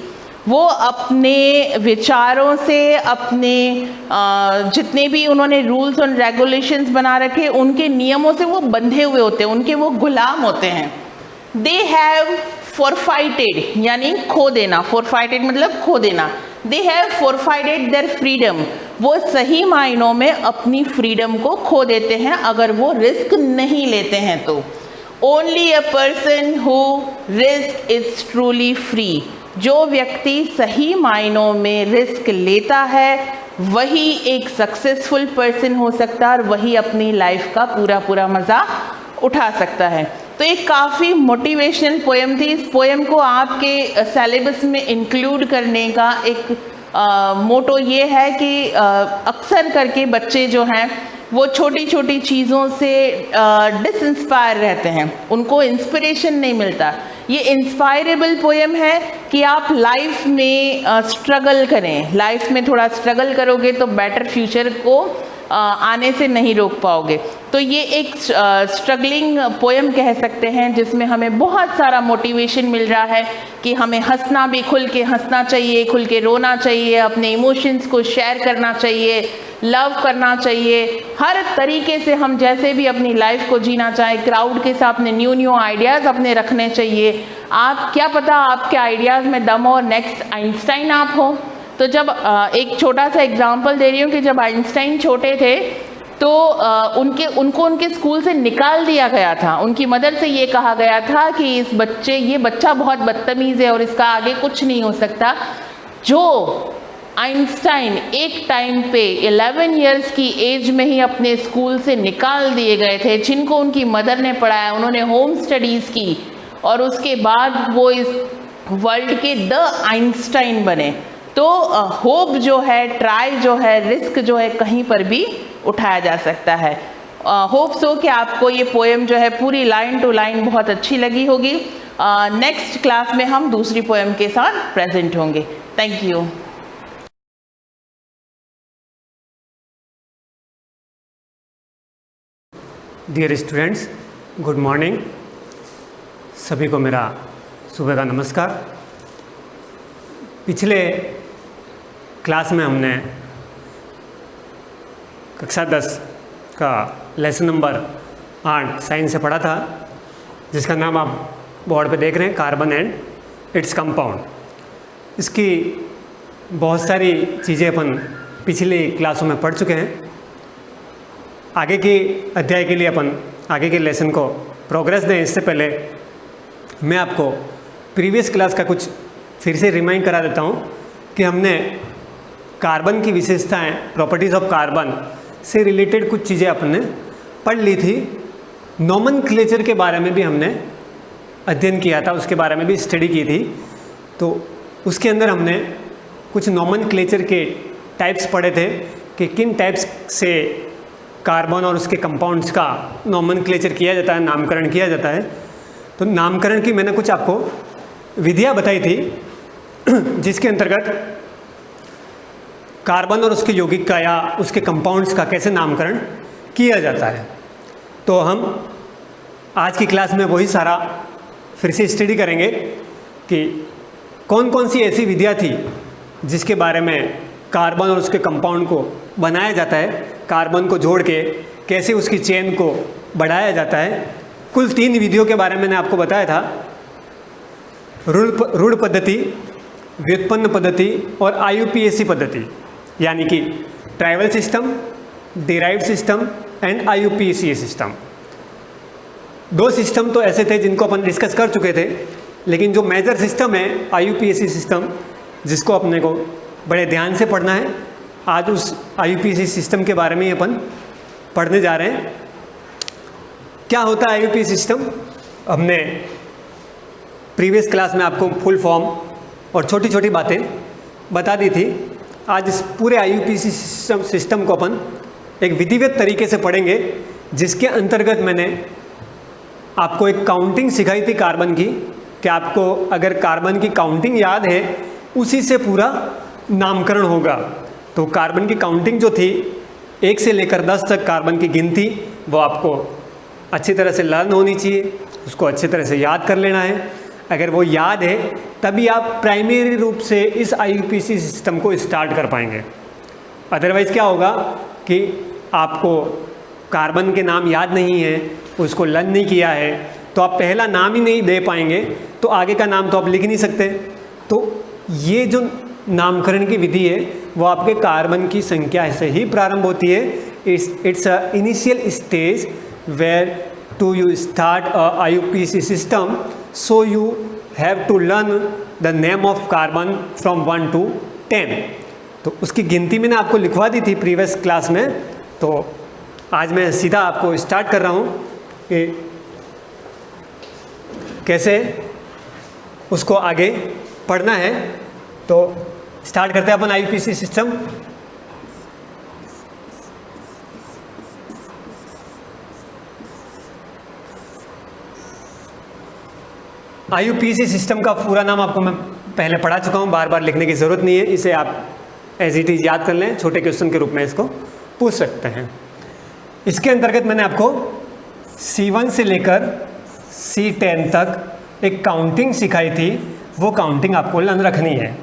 वो अपने विचारों से, अपने जितने भी उन्होंने रूल्स और रेगुलेशंस बना रखे, उनके नियमों से वो बंधे हुए होते हैं, उनके वो गुलाम होते हैं। दे हैव फोरफाइटेड, यानी खो देना, फोरफाइटेड मतलब खो देना। दे हैव फोरफाइटेड देयर फ्रीडम, वो सही मायनों में अपनी फ्रीडम को खो देते हैं अगर वो रिस्क नहीं लेते हैं तो। Only a person who risk is truly free, जो व्यक्ति सही मायनों में रिस्क लेता है वही एक सक्सेसफुल पर्सन हो सकता है और वही अपनी लाइफ का पूरा पूरा मज़ा उठा सकता है। तो एक काफ़ी मोटिवेशनल पोएम थी। इस पोएम को आपके सिलेबस में इंक्लूड करने का एक मोटो ये है कि अक्सर करके बच्चे जो हैं वो छोटी छोटी चीज़ों से डिसइंस्पायर रहते हैं, उनको इंस्पिरेशन नहीं मिलता। ये इंस्पायरेबल पोएम है कि आप लाइफ में स्ट्रगल करें, लाइफ में थोड़ा स्ट्रगल करोगे तो बेटर फ्यूचर को आने से नहीं रोक पाओगे। तो ये एक स्ट्रगलिंग पोएम कह सकते हैं जिसमें हमें बहुत सारा मोटिवेशन मिल रहा है कि हमें हंसना भी, खुल के हंसना चाहिए, खुल के रोना चाहिए, अपने इमोशंस को शेयर करना चाहिए, लव करना चाहिए। हर तरीके से हम जैसे भी अपनी लाइफ को जीना चाहें, क्राउड के साथ अपने न्यू आइडियाज़ अपने रखने चाहिए। आप क्या पता आपके आइडियाज़ में दम हो और नेक्स्ट आइंस्टाइन आप हो। तो जब एक छोटा सा एग्जांपल दे रही हूँ कि जब आइंस्टाइन छोटे थे तो उनको उनके स्कूल से निकाल दिया गया था। उनकी मदर से ये कहा गया था कि ये बच्चा बहुत बदतमीज़ है और इसका आगे कुछ नहीं हो सकता। जो आइंस्टाइन एक टाइम पे 11 इयर्स की एज में ही अपने स्कूल से निकाल दिए गए थे, जिनको उनकी मदर ने पढ़ाया, उन्होंने होम स्टडीज़ की और उसके बाद वो इस वर्ल्ड के द आइंस्टाइन बने। तो होप जो है, ट्राई जो है, रिस्क जो है कहीं पर भी उठाया जा सकता है। होप सो कि आपको ये पोएम जो है पूरी लाइन टू लाइन बहुत अच्छी लगी होगी। नेक्स्ट क्लास में हम दूसरी पोएम के साथ प्रेजेंट होंगे। Thank you. Dear students, good morning. सभी को मेरा सुबह का नमस्कार। पिछले क्लास में हमने कक्षा 10 का लेसन नंबर 8 साइंस से पढ़ा था, जिसका नाम आप बोर्ड पे देख रहे हैं, कार्बन एंड इट्स कंपाउंड। इसकी बहुत सारी चीज़ें अपन पिछली क्लासों में पढ़ चुके हैं। आगे के अध्याय के लिए अपन आगे के लेसन को प्रोग्रेस दें, इससे पहले मैं आपको प्रीवियस क्लास का कुछ फिर से रिमाइंड करा देता हूँ कि हमने कार्बन की विशेषताएं, प्रॉपर्टीज़ ऑफ कार्बन से रिलेटेड कुछ चीज़ें अपन ने पढ़ ली थी। नोमेनक्लेचर के बारे में भी हमने अध्ययन किया था, उसके बारे में भी स्टडी की थी। तो उसके अंदर हमने कुछ नोमेनक्लेचर के टाइप्स पढ़े थे कि किन टाइप्स से कार्बन और उसके कंपाउंड्स का नोमेनक्लेचर किया जाता है, नामकरण किया जाता है। तो नामकरण की मैंने कुछ आपको विधियाँ बताई थी, जिसके अंतर्गत कार्बन और उसके यौगिक का या उसके कंपाउंड्स का कैसे नामकरण किया जाता है। तो हम आज की क्लास में वही सारा फिर से स्टडी करेंगे कि कौन कौन सी ऐसी विधियाँ थी जिसके बारे में कार्बन और उसके कंपाउंड को बनाया जाता है, कार्बन को जोड़ के कैसे उसकी चेन को बढ़ाया जाता है, कुल 3 विधियों के बारे में मैंने आपको बताया था, रूढ़ पद्धति, व्युत्पन्न पद्धति और IUPAC पद्धति, यानी कि trivial system, derived system and IUPAC system. 2 system तो ऐसे थे जिनको अपन डिस्कस कर चुके थे, लेकिन जो मेजर सिस्टम है IUPAC सिस्टम, जिसको अपने को बड़े ध्यान से पढ़ना है, आज उस IUPAC सिस्टम के बारे में ही अपन पढ़ने जा रहे हैं। क्या होता है IUPAC सिस्टम? हमने प्रीवियस क्लास में आपको फुल फॉर्म और छोटी छोटी बातें बता दी थी। आज इस पूरे IUPAC सिस्टम को अपन एक विधिवत तरीके से पढ़ेंगे, जिसके अंतर्गत मैंने आपको एक काउंटिंग सिखाई थी कार्बन की, कि आपको अगर कार्बन की काउंटिंग याद है उसी से पूरा नामकरण होगा। तो कार्बन की काउंटिंग जो थी 1 से लेकर 10 तक कार्बन की गिनती, वो आपको अच्छी तरह से लर्न होनी चाहिए, उसको अच्छी तरह से याद कर लेना है। अगर वो याद है तभी आप प्राइमरी रूप से इस IUPAC सिस्टम को स्टार्ट कर पाएंगे। अदरवाइज़ क्या होगा कि आपको कार्बन के नाम याद नहीं है, उसको लर्न नहीं किया है, तो आप पहला नाम ही नहीं दे पाएंगे, तो आगे का नाम तो आप लिख नहीं सकते। तो ये जो नामकरण की विधि है वो आपके कार्बन की संख्या से ही प्रारंभ होती है। It's a initial stage where to you start a IUPAC system, so you have to learn the name of carbon from 1 to 10। तो उसकी गिनती मैंने आपको लिखवा दी थी प्रीवियस क्लास में, तो आज मैं सीधा आपको स्टार्ट कर रहा हूँ कि कैसे उसको आगे पढ़ना है। तो स्टार्ट करते हैं अपन IUPAC सिस्टम। IUPAC सिस्टम का पूरा नाम आपको मैं पहले पढ़ा चुका हूँ, बार बार लिखने की ज़रूरत नहीं है, इसे आप एज इट इज़ याद कर लें, छोटे क्वेश्चन के रूप में इसको पूछ सकते हैं। इसके अंतर्गत मैंने आपको C1 से लेकर C10 तक एक काउंटिंग सिखाई थी, वो काउंटिंग आपको लर्न रखनी है,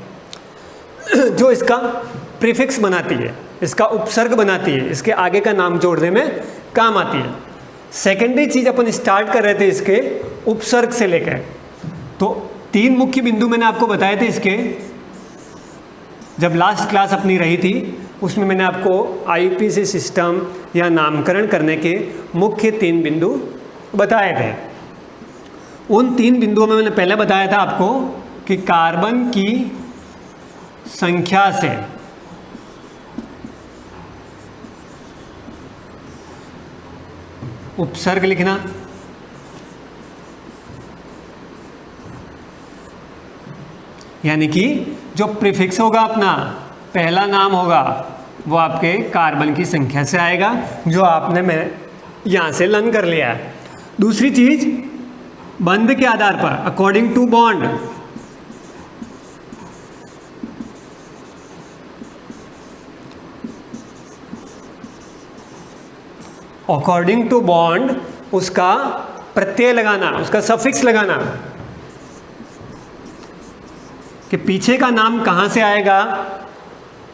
जो इसका प्रीफिक्स बनाती है, इसका उपसर्ग बनाती है, इसके आगे का नाम जोड़ने में काम आती है। सेकेंडरी चीज़ अपन स्टार्ट कर रहे थे इसके उपसर्ग से लेकर, तो 3 मुख्य बिंदु मैंने आपको बताए थे इसके, जब लास्ट क्लास अपनी रही थी उसमें मैंने आपको IUPAC सिस्टम या नामकरण करने के मुख्य 3 बिंदु बताए थे। उन 3 बिंदुओं में मैंने पहले बताया था आपको कि कार्बन की संख्या से उपसर्ग लिखना, यानी कि जो प्रीफिक्स होगा अपना पहला नाम होगा वो आपके कार्बन की संख्या से आएगा, जो आपने मैं यहाँ से लर्न कर लिया है। दूसरी चीज, बंध के आधार पर according to bond, according to bond उसका प्रत्यय लगाना, उसका सफिक्स लगाना, कि पीछे का नाम कहाँ से आएगा,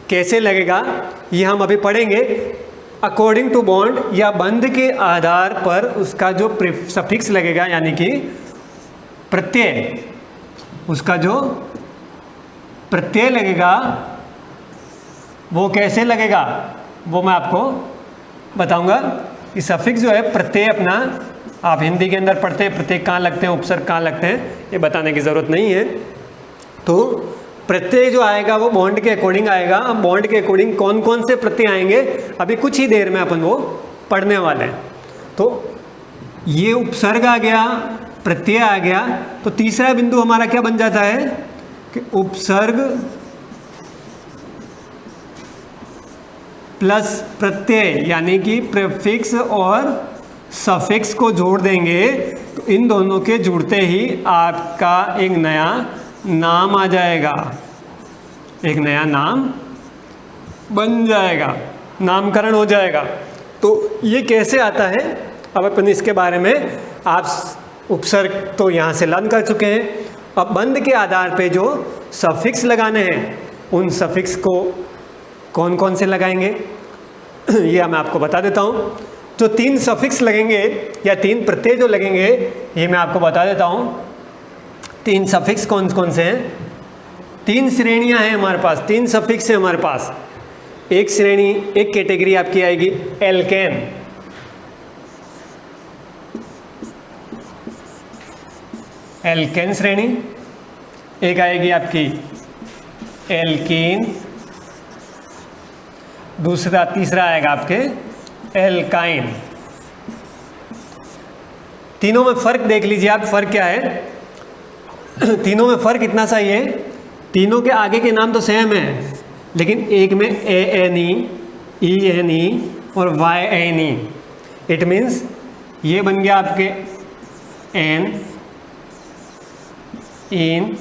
कैसे लगेगा, ये हम अभी पढ़ेंगे। अकॉर्डिंग टू बॉन्ड या बंध के आधार पर उसका जो सफिक्स लगेगा, यानी कि प्रत्यय, उसका जो प्रत्यय लगेगा वो कैसे लगेगा वो मैं आपको बताऊंगा। ये सफिक्स जो है प्रत्यय अपना, आप हिंदी के अंदर पढ़ते हैं प्रत्यय कहाँ लगते हैं, उपसर्ग कहाँ लगते हैं, ये बताने की ज़रूरत नहीं है। तो प्रत्यय जो आएगा वो बॉन्ड के अकॉर्डिंग आएगा। अब बॉन्ड के अकॉर्डिंग कौन कौन से प्रत्यय आएंगे अभी कुछ ही देर में अपन वो पढ़ने वाले हैं। तो ये उपसर्ग आ गया, प्रत्यय आ गया, तो तीसरा बिंदु हमारा क्या बन जाता है कि उपसर्ग प्लस प्रत्यय, यानी कि प्रीफिक्स और सफिक्स को जोड़ देंगे तो इन दोनों के जुड़ते ही आपका एक नया नाम आ जाएगा, एक नया नाम बन जाएगा, नामकरण हो जाएगा। तो ये कैसे आता है अब अपन इसके बारे में, आप उपसर्ग तो यहाँ से लर्न कर चुके हैं। अब बंध के आधार पे जो सफिक्स लगाने हैं उन सफिक्स को कौन कौन से लगाएंगे ये मैं आपको बता देता हूँ। जो 3 सफिक्स लगेंगे या 3 प्रत्यय जो लगेंगे ये मैं आपको बता देता हूँ। 3 सफिक्स कौन कौन से हैं? 3 श्रेणियाँ हैं हमारे पास, 3 सफिक्स हैं हमारे पास। एक श्रेणी, एक कैटेगरी आपकी आएगी एल्केन, एल्केन श्रेणी। एक आएगी आपकी एल्कीन, तीसरा आएगा आपके एल्काइन। तीनों में फर्क देख लीजिए आप, फर्क क्या है? तीनों में फर्क इतना सा ही है, तीनों के आगे के नाम तो सेम है, लेकिन एक में ANE, ENE और YNE। इट मीन्स ये बन गया आपके एन, इन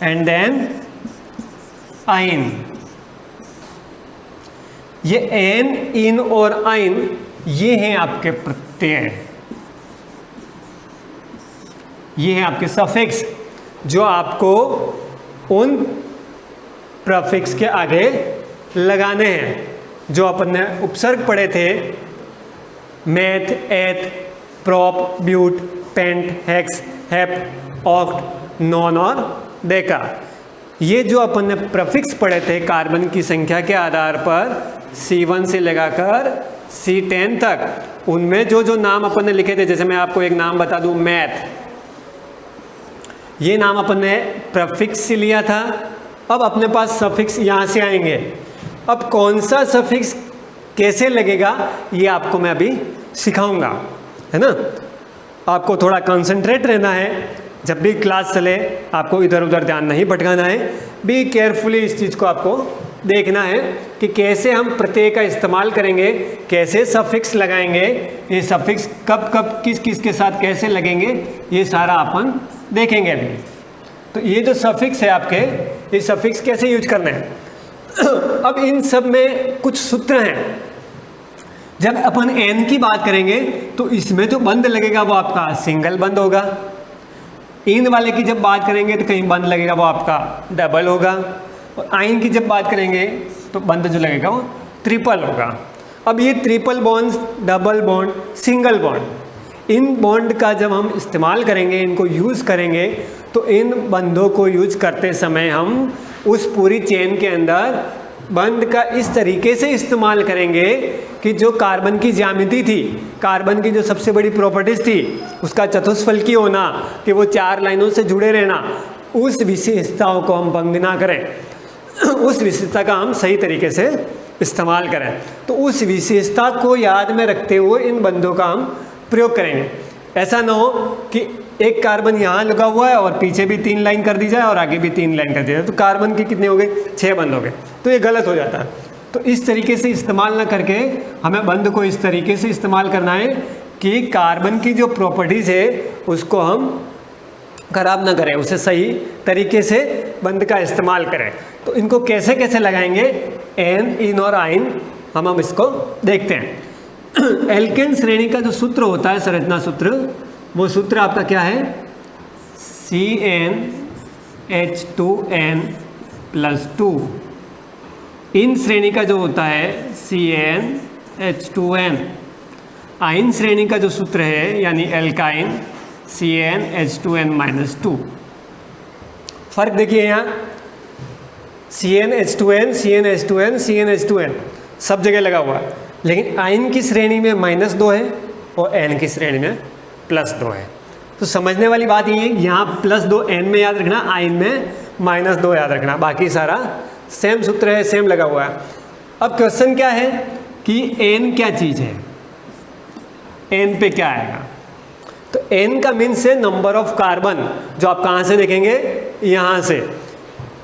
एंड देन आइन। ये एन, इन और आइन ये हैं आपके प्रत्यय, ये हैं आपके सफिक्स जो आपको उन प्रफिक्स के आगे लगाने हैं। जो अपन ने उपसर्ग पढ़े थे, meth, eth, prop, but, pent, hex, hept, oct, non और डेका, ये जो अपन ने प्रफिक्स पढ़े थे कार्बन की संख्या के आधार पर C1 से लगाकर C10 तक, उनमें जो जो नाम अपन ने लिखे थे, जैसे मैं आपको एक नाम बता दूं मैथ, ये नाम अपन ने प्रफिक्स से लिया था। अब अपने पास सफिक्स यहाँ से आएंगे। अब कौन सा सफिक्स कैसे लगेगा ये आपको मैं अभी सिखाऊंगा, है ना। आपको थोड़ा कंसंट्रेट रहना है, जब भी क्लास चले आपको इधर उधर ध्यान नहीं भटकाना है। बी केयरफुली इस चीज़ को आपको देखना है कि कैसे हम प्रत्यय का इस्तेमाल करेंगे, कैसे सफिक्स लगाएंगे, ये सफिक्स कब कब किस किस के साथ कैसे लगेंगे, ये सारा अपन देखेंगे अभी। तो ये जो सफिक्स है आपके, ये सफिक्स कैसे यूज करना है। अब इन सब में कुछ सूत्र हैं। जब अपन एन की बात करेंगे तो इसमें जो बंद लगेगा वो आपका सिंगल बंद होगा। इन वाले की जब बात करेंगे तो कहीं बंद लगेगा वो आपका डबल होगा, और आइन की जब बात करेंगे तो बंद जो लगेगा वो ट्रिपल होगा। अब ये triple bond, double bond, single bond, इन बॉन्ड का जब हम इस्तेमाल करेंगे, इनको यूज़ करेंगे, तो इन बंदों को यूज करते समय हम उस पूरी चेन के अंदर बंद का इस तरीके से इस्तेमाल करेंगे कि जो कार्बन की ज्यामिति थी, कार्बन की जो सबसे बड़ी प्रॉपर्टीज थी, उसका चतुष्फलकी होना, कि वो 4 लाइनों से जुड़े रहना, उस विशेषताओं को हम भंग ना करें, उस विशेषता का हम सही तरीके से इस्तेमाल करें। तो उस विशेषता को याद में रखते हुए इन बंदों का हम प्रयोग करेंगे। ऐसा ना हो कि एक कार्बन यहाँ लगा हुआ है और पीछे भी 3 लाइन कर दी जाए और आगे भी 3 लाइन कर दी जाए, तो कार्बन की कितने हो गए, 6 बंद हो गए, तो ये गलत हो जाता है। तो इस तरीके से इस्तेमाल ना करके हमें बंद को इस तरीके से इस्तेमाल करना है कि कार्बन की जो प्रॉपर्टीज़ है उसको हम खराब ना करें, उसे सही तरीके से बंद का इस्तेमाल करें। तो इनको कैसे कैसे लगाएंगे, एन, इन और आइन, हम इसको देखते हैं। एल्केन श्रेणी का जो सूत्र होता है, संरचना सूत्र, वो सूत्र आपका क्या है, CnH2n+2। इन श्रेणी का जो होता है CnH2n। आइन श्रेणी का जो सूत्र है यानी एल्काइन, CnH2n-2। फर्क देखिए यहाँ, CnH2n, CnH2n, CnH2n सब जगह लगा हुआ है, लेकिन आइन की श्रेणी में -2 है और एन की श्रेणी में +2 है। तो समझने वाली बात ये है, यहाँ +2 एन में याद रखना, आइन में -2 याद रखना, बाकी सारा सेम सूत्र है, सेम लगा हुआ है। अब क्वेश्चन क्या है कि एन क्या चीज़ है, एन पे क्या आएगा। तो एन का मीन्स है नंबर ऑफ कार्बन, जो आप कहाँ से देखेंगे, यहाँ से,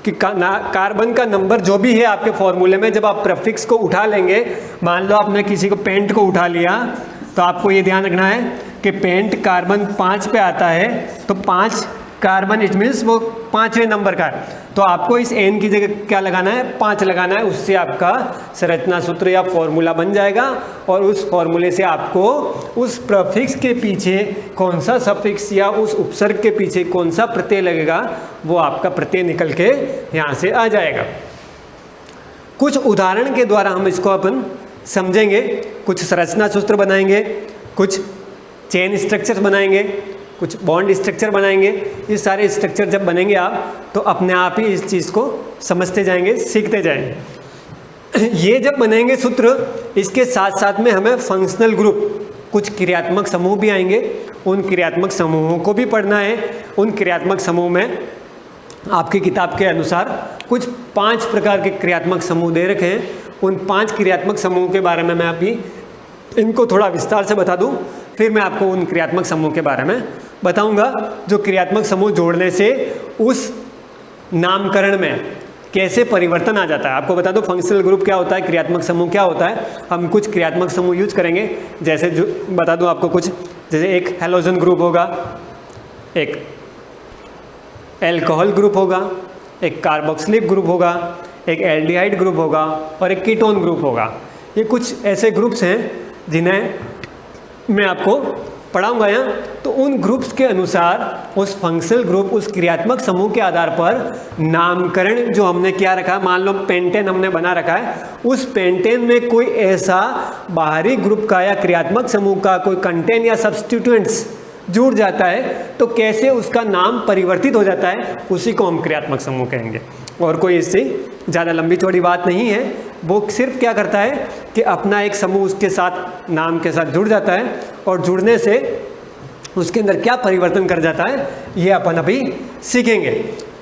कि कार्बन का नंबर जो भी है आपके फॉर्मूले में, जब आप प्रीफिक्स को उठा लेंगे, मान लो आपने किसी को पेंट को उठा लिया, तो आपको ये ध्यान रखना है कि पेंट कार्बन 5 पे आता है, तो 5 कार्बन इट मीन्स वो 5वें नंबर का है, तो आपको इस एन की जगह क्या लगाना है, 5 लगाना है। उससे आपका संरचना सूत्र या फॉर्मूला बन जाएगा, और उस फॉर्मूले से आपको उस प्रीफिक्स के पीछे कौन सा सफिक्स या उस उपसर्ग के पीछे कौन सा प्रत्यय लगेगा, वो आपका प्रत्यय निकल के यहाँ से आ जाएगा। कुछ उदाहरण के द्वारा हम इसको अपन समझेंगे, कुछ संरचना सूत्र बनाएंगे, कुछ चेन स्ट्रक्चर बनाएंगे, कुछ बॉन्ड स्ट्रक्चर बनाएंगे। ये सारे स्ट्रक्चर जब बनेंगे आप तो अपने आप ही इस चीज़ को समझते जाएंगे, सीखते जाएंगे। ये जब बनेंगे सूत्र, इसके साथ साथ में हमें फंक्शनल ग्रुप, कुछ क्रियात्मक समूह भी आएंगे, उन क्रियात्मक समूहों को भी पढ़ना है। उन क्रियात्मक समूह में आपकी किताब के अनुसार कुछ 5 प्रकार के क्रियात्मक समूह दे रखे हैं। उन 5 क्रियात्मक समूह के बारे में मैं अभी इनको थोड़ा विस्तार से बता दूं, फिर मैं आपको उन क्रियात्मक समूह के बारे में बताऊंगा। जो क्रियात्मक समूह जोड़ने से उस नामकरण में कैसे परिवर्तन आ जाता है। आपको बता दो फंक्शनल ग्रुप क्या होता है, क्रियात्मक समूह क्या होता है। हम कुछ क्रियात्मक समूह यूज करेंगे, जैसे जो बता दूं आपको कुछ, जैसे एक हैलोजन ग्रुप होगा, एक एल्कोहल ग्रुप होगा, एक कार्बोक्सिलिक ग्रुप होगा, एक एल्डिहाइड ग्रुप होगा और एक कीटोन ग्रुप होगा। ये कुछ ऐसे ग्रुप्स हैं जिन्हें मैं आपको पढ़ाऊंगा यहाँ। तो उन ग्रुप्स के अनुसार उस फंक्शनल ग्रुप, उस क्रियात्मक समूह के आधार पर नामकरण जो हमने क्या रखा, मान लो पेंटेन हमने बना रखा है, उस पेंटेन में कोई ऐसा बाहरी ग्रुप का या क्रियात्मक समूह का कोई कंटेन या सब्स्टिट्यूएंट्स जुड़ जाता है तो कैसे उसका नाम परिवर्तित हो जाता है, उसी को हम क्रियात्मक समूह कहेंगे। और कोई इससे ज़्यादा लंबी चौड़ी बात नहीं है। वो सिर्फ क्या करता है कि अपना एक समूह उसके साथ, नाम के साथ जुड़ जाता है और जुड़ने से उसके अंदर क्या परिवर्तन कर जाता है, ये अपन अभी सीखेंगे।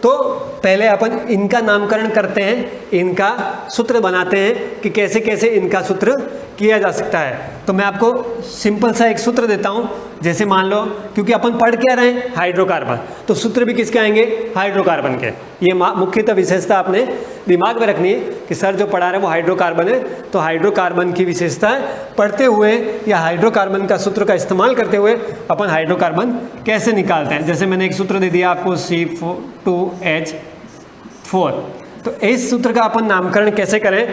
तो पहले अपन इनका नामकरण करते हैं, इनका सूत्र बनाते हैं कि कैसे कैसे इनका सूत्र किया जा सकता है। तो मैं आपको सिंपल सा एक सूत्र देता हूँ। जैसे मान लो, क्योंकि अपन पढ़ क्या रहे हैं, हाइड्रोकार्बन, तो सूत्र भी किसके आएंगे, हाइड्रोकार्बन के। ये मुख्यतः विशेषता आपने दिमाग में रखनी है कि सर जो पढ़ा रहे हैं वो हाइड्रोकार्बन है, तो हाइड्रोकार्बन की विशेषता पढ़ते हुए या हाइड्रोकार्बन का सूत्र का इस्तेमाल करते हुए अपन हाइड्रोकार्बन कैसे निकालते हैं। जैसे मैंने एक सूत्र दे दिया आपको C2H4, तो इस सूत्र का अपन नामकरण कैसे करें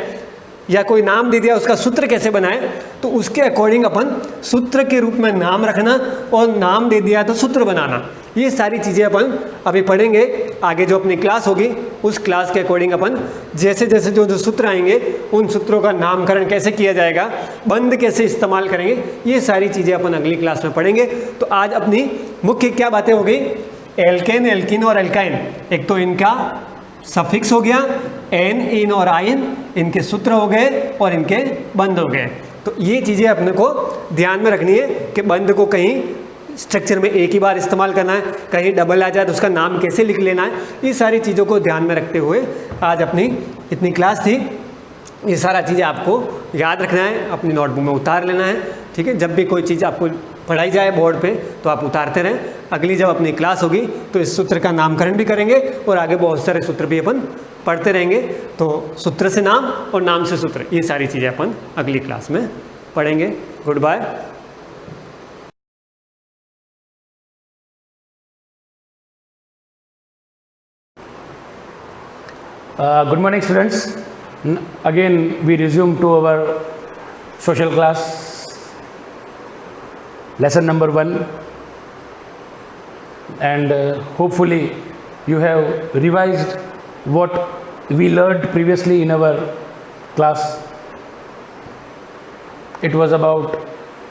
या कोई नाम दे दिया उसका सूत्र कैसे बनाए, तो उसके अकॉर्डिंग अपन सूत्र के रूप में नाम रखना और नाम दे दिया तो सूत्र बनाना। ये सारी चीज़ें अपन अभी पढ़ेंगे। आगे जो अपनी क्लास होगी उस क्लास के अकॉर्डिंग अपन जैसे जैसे जो सूत्र आएंगे उन सूत्रों का नामकरण कैसे किया जाएगा, बंद कैसे इस्तेमाल करेंगे, ये सारी चीज़ें अपन अगली क्लास में पढ़ेंगे। तो आज अपनी मुख्य क्या बातें हो गई, एल्केन, एल्कीन और एल्काइन। एक तो इनका सफिक्स हो गया, एन, इन और आइन, इनके सूत्र हो गए और इनके बंद हो गए। तो ये चीज़ें अपने को ध्यान में रखनी है कि बंद को कहीं स्ट्रक्चर में एक ही बार इस्तेमाल करना है, कहीं डबल आ जाए तो उसका नाम कैसे लिख लेना है। ये सारी चीज़ों को ध्यान में रखते हुए आज अपनी इतनी क्लास थी। ये सारा चीज़ें आपको याद रखना है, अपनी नोटबुक में उतार लेना है, ठीक है। जब भी कोई चीज़ आपको पढ़ाई जाए बोर्ड पे तो आप उतारते रहें। अगली जब अपनी क्लास होगी तो इस सूत्र का नामकरण भी करेंगे और आगे बहुत सारे सूत्र भी अपन पढ़ते रहेंगे। तो सूत्र से नाम और नाम से सूत्र, ये सारी चीज़ें अपन अगली क्लास में पढ़ेंगे। Good bye. Good morning, students. Again, we resume to our social class, lesson number 1, and hopefully you have revised what we learned previously in our class. It was about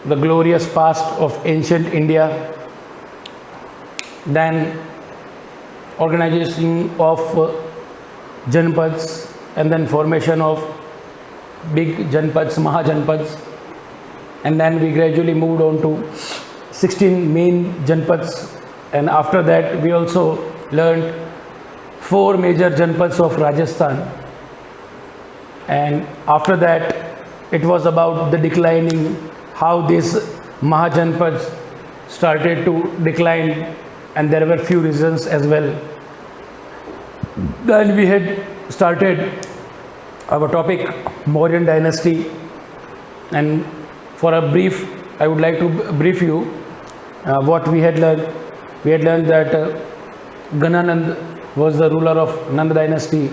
the glorious past of ancient India, then organization of Janpads, and then formation of big Janpads, Mahajanpads, and then we gradually moved on to 16 main Janpads, and after that we also learned 4 major Janpads of Rajasthan, and after that it was about the declining, how these Mahajanpads started to decline, and there were few reasons as well. Then we had started our topic Mauryan dynasty, and for a brief I would like to brief you what we had learned. We had learned that Gananand was the ruler of Nanda dynasty,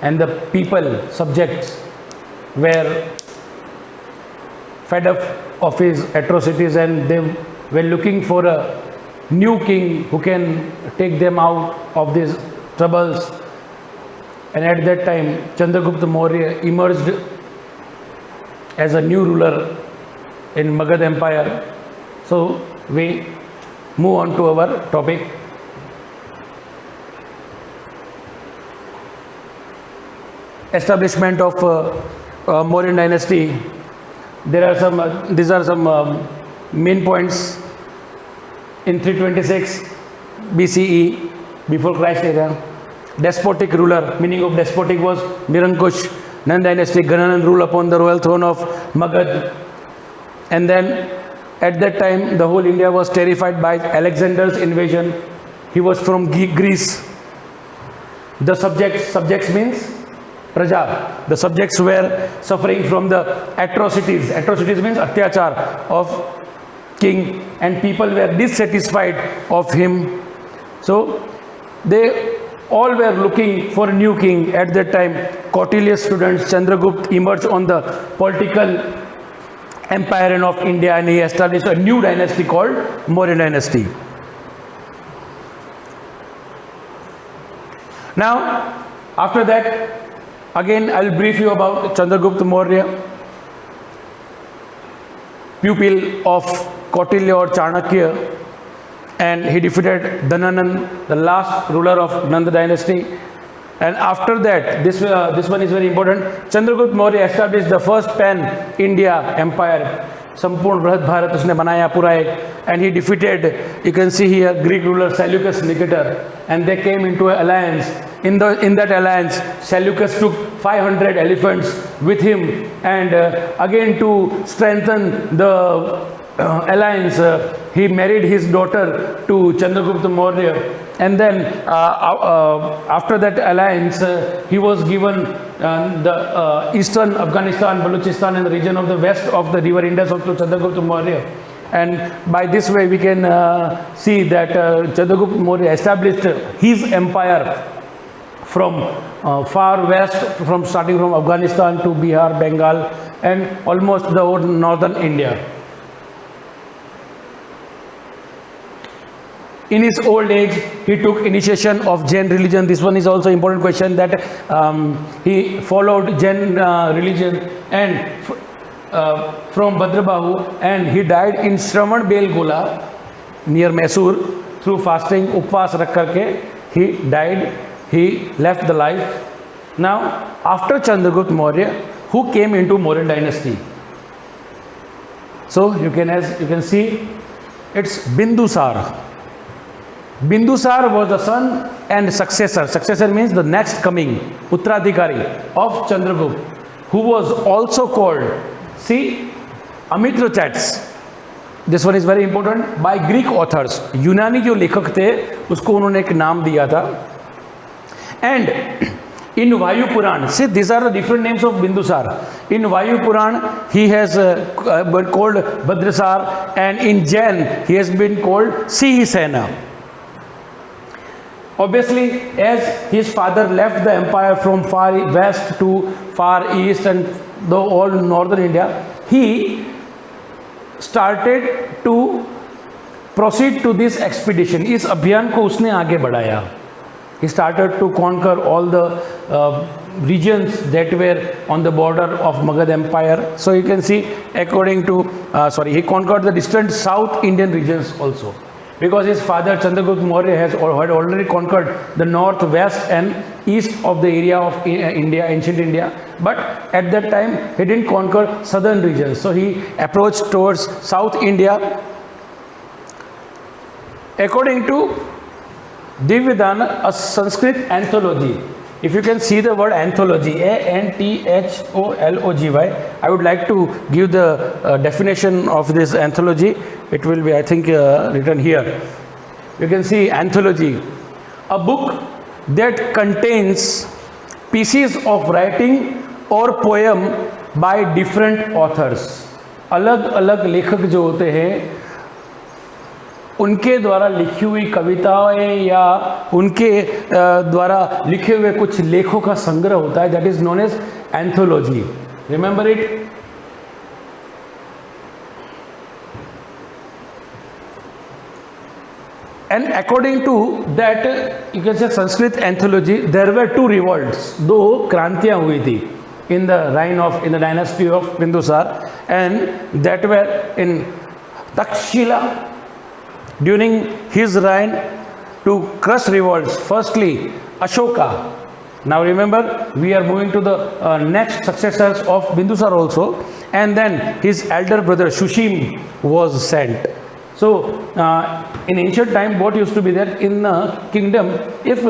and the people, subjects, were fed up of his atrocities and they were looking for a new king who can take them out of these troubles. And at that time Chandragupta Maurya emerged as a new ruler in Magad Empire. So we move on to our topic. Establishment of Mauryan dynasty. There are some. These are some main points. In 326 BCE, before Christ era, despotic ruler. Meaning of despotic was Nirankush, Nand dynasty. Gananan rule upon the royal throne of Magad, and then at that time the whole India was terrified by Alexander's invasion. He was from Greece. The subjects means Praja. The subjects were suffering from the atrocities. Atrocities means atyachar of king, and people were dissatisfied of him. So they all were looking for a new king. At that time, Kautilya's students Chandragupta emerged on the political empire of India, and he established a new dynasty called Mauryan dynasty. Now, after that, again I will brief you about Chandragupta Maurya, pupil of Kautilya or Chanakya, and he defeated Dhananand, the last ruler of Nanda dynasty. And after that, this one is very important. Chandragupta Maurya established the first pan-India empire. संपूर्ण बृहद भारत उसने बनाया पूरा एक, and he defeated, you can see here, Greek ruler Seleucus Nicator, and they came into an alliance. In that alliance, Seleucus took 500 elephants with him, and again to strengthen the alliance, he married his daughter to Chandragupta Maurya, and then after that alliance, he was given the eastern Afghanistan, Balochistan, and the region of the west of the river Indus to Chandragupta Maurya. And by this way, we can see that Chandragupta Maurya established his empire from far west, starting from Afghanistan to Bihar, Bengal, and almost the whole northern India. In his old age, he took initiation of Jain religion. This one is also important question, that he followed Jain religion and from Bhadrabahu, and he died in Shravan Belgola near Mysore through fasting, upvas rakh karke. He died. He left the life. Now, after Chandragupta Maurya, who came into Mauryan dynasty? So you can see, it's Bindusar. Bindusar was the son and successor. Successor means the next coming, Uttradhikari of Chandragupta, who was also called, see, Amitrochats. This one is very important, by Greek authors. यूनानी जो लेखक थे उसको उन्होंने एक नाम दिया था. And in Vayu Puran, see, these are the different names of Bindusar. In Vayu Puran, he has been called Bhadrasar, and in Jain, he has been called Sihisena. Obviously, as his father left the empire from far west to far east and the all northern India, he started to proceed to this expedition. इस अभियान को उसने आगे बढ़ाया. He started to conquer all the regions that were on the border of Magad Empire. So you can see, according to, he conquered the distant South Indian regions also. Because his father Chandragupta Maurya had already conquered the north, west and east of the area of India, ancient India. But at that time, he didn't conquer southern regions. So he approached towards South India. According to Divyadhana, a Sanskrit anthology. If you can see the word anthology, A-N-T-H-O-L-O-G-Y, I would like to give the definition of this anthology. It will be, I think, written here. You can see anthology, a book that contains pieces of writing or poem by different authors. अलग-अलग लेखक जो होते हैं उनके द्वारा लिखी हुई कविताएं या उनके द्वारा लिखे हुए कुछ लेखों का संग्रह होता है, that is known as anthology. Remember it. And according to that, you can say Sanskrit anthology, there were two revolts, दो क्रांतियां हुई थी in the dynasty of Bindusar, and that were in Takshila during his reign to crush revolts. Firstly, Ashoka. Now remember, we are moving to the next successors of Bindusar also, and then his elder brother Shushim was sent. So in ancient time, what used to be there in the kingdom, if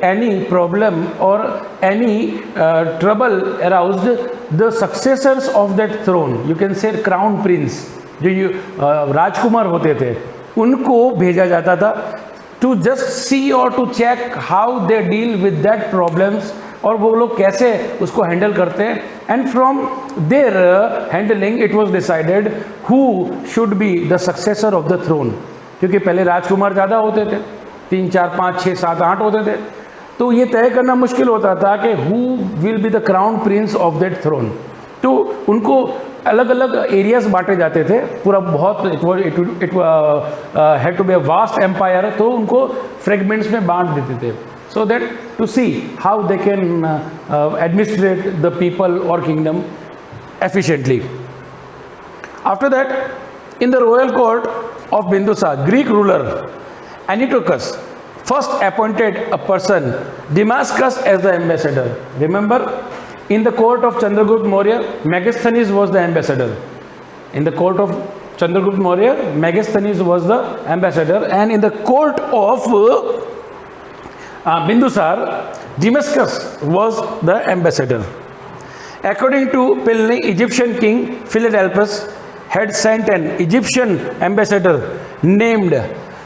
any problem or any trouble aroused, the successors of that throne, you can say crown prince, जो राजकुमार होते थे, उनको भेजा जाता था to just see or to check how they deal with that problems, और वो लोग कैसे उसको हैंडल करते हैं, and from their handling it was decided who should be the successor of the throne. क्योंकि पहले राजकुमार ज़्यादा होते थे, 3, 4, 5, 6, 7, 8 होते थे, तो ये तय करना मुश्किल होता था कि who will be the crown prince of that throne. तो उनको अलग अलग एरियाज बांटे जाते थे, पूरा बहुत it had to be a vast empire, तो उनको फ्रेगमेंट्स में बांट देते थे, so that to see how they can administrate the people or kingdom efficiently. After that, in the royal court of Bindusar, Greek ruler Antiochus first appointed a person, Damascus, as the ambassador. Remember, in the court of Chandragupta Maurya, Megasthenes was the ambassador. In the court of Chandragupta Maurya, Megasthenes was the ambassador, and in the court of Bindusar, Damascus was the ambassador. According to Pliny, Egyptian king Philadelphus had sent an Egyptian ambassador named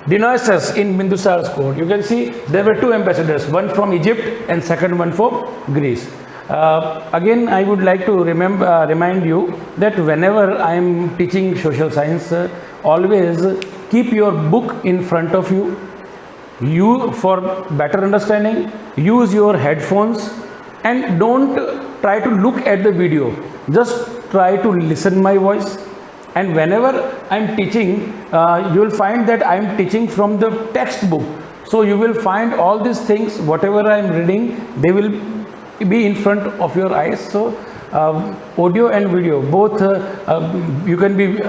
Dionysius in Bindusar's court. You can see there were two ambassadors, one from Egypt and second one from Greece. Again, I would like to remind you that whenever I am teaching social science, always keep your book in front of you. You, for better understanding, use your headphones and don't try to look at the video. Just try to listen my voice. And whenever I am teaching, you will find that I am teaching from the textbook. So you will find all these things, whatever I am reading, they will be in front of your eyes. So audio and video, both you can be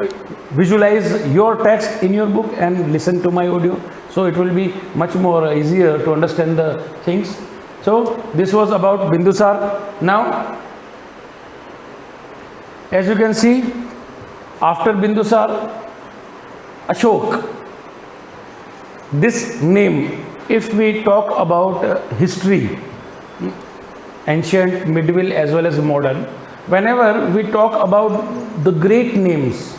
visualize your text in your book and listen to my audio. So it will be much more easier to understand the things. So this was about Bindusar. Now, as you can see, after Bindusar, Ashok. This name, if we talk about history, ancient, medieval as well as modern, whenever we talk about the great names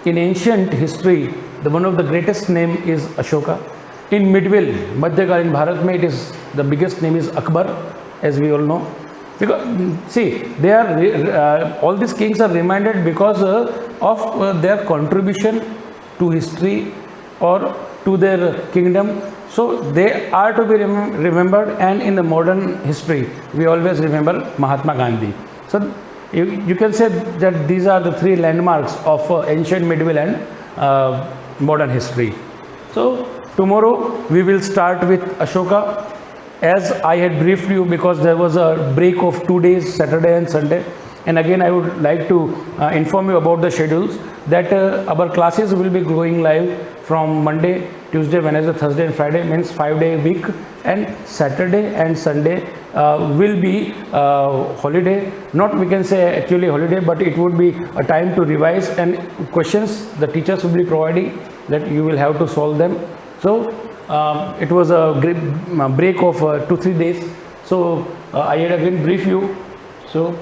in ancient history, the one of the greatest name is Ashoka. In medieval, Madhyakalin Bharat mein, it is the biggest name is Akbar, as we all know. Because see, they are all these kings are reminded because of their contribution to history or to their kingdom. So they are to be remembered, and in the modern history, we always remember Mahatma Gandhi. So you can say that these are the three landmarks of ancient, medieval and modern history. So tomorrow we will start with Ashoka, as I had briefed you, because there was a break of 2 days, Saturday and Sunday. And again, I would like to inform you about the schedules, that our classes will be going live from Monday, Tuesday, Wednesday, Thursday and Friday, means 5-day week, and Saturday and Sunday will be holiday. Not we can say actually holiday, but it would be a time to revise, and questions the teachers will be providing that you will have to solve them. So it was a great break of 2-3 days. So I had again brief you. So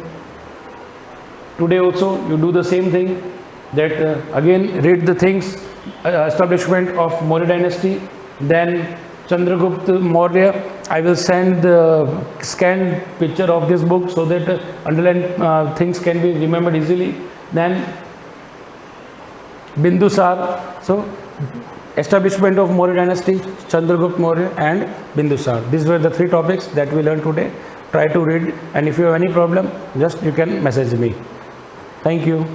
today also you do the same thing, that again read the things, establishment of Maurya dynasty, then Chandragupta Maurya. I will send the scanned picture of this book so that underlined things can be remembered easily. Then Bindusar. So establishment of Maurya dynasty, Chandragupta Maurya and Bindusar. These were the 3 topics that we learned today. Try to read, and if you have any problem, just you can message me. Thank you.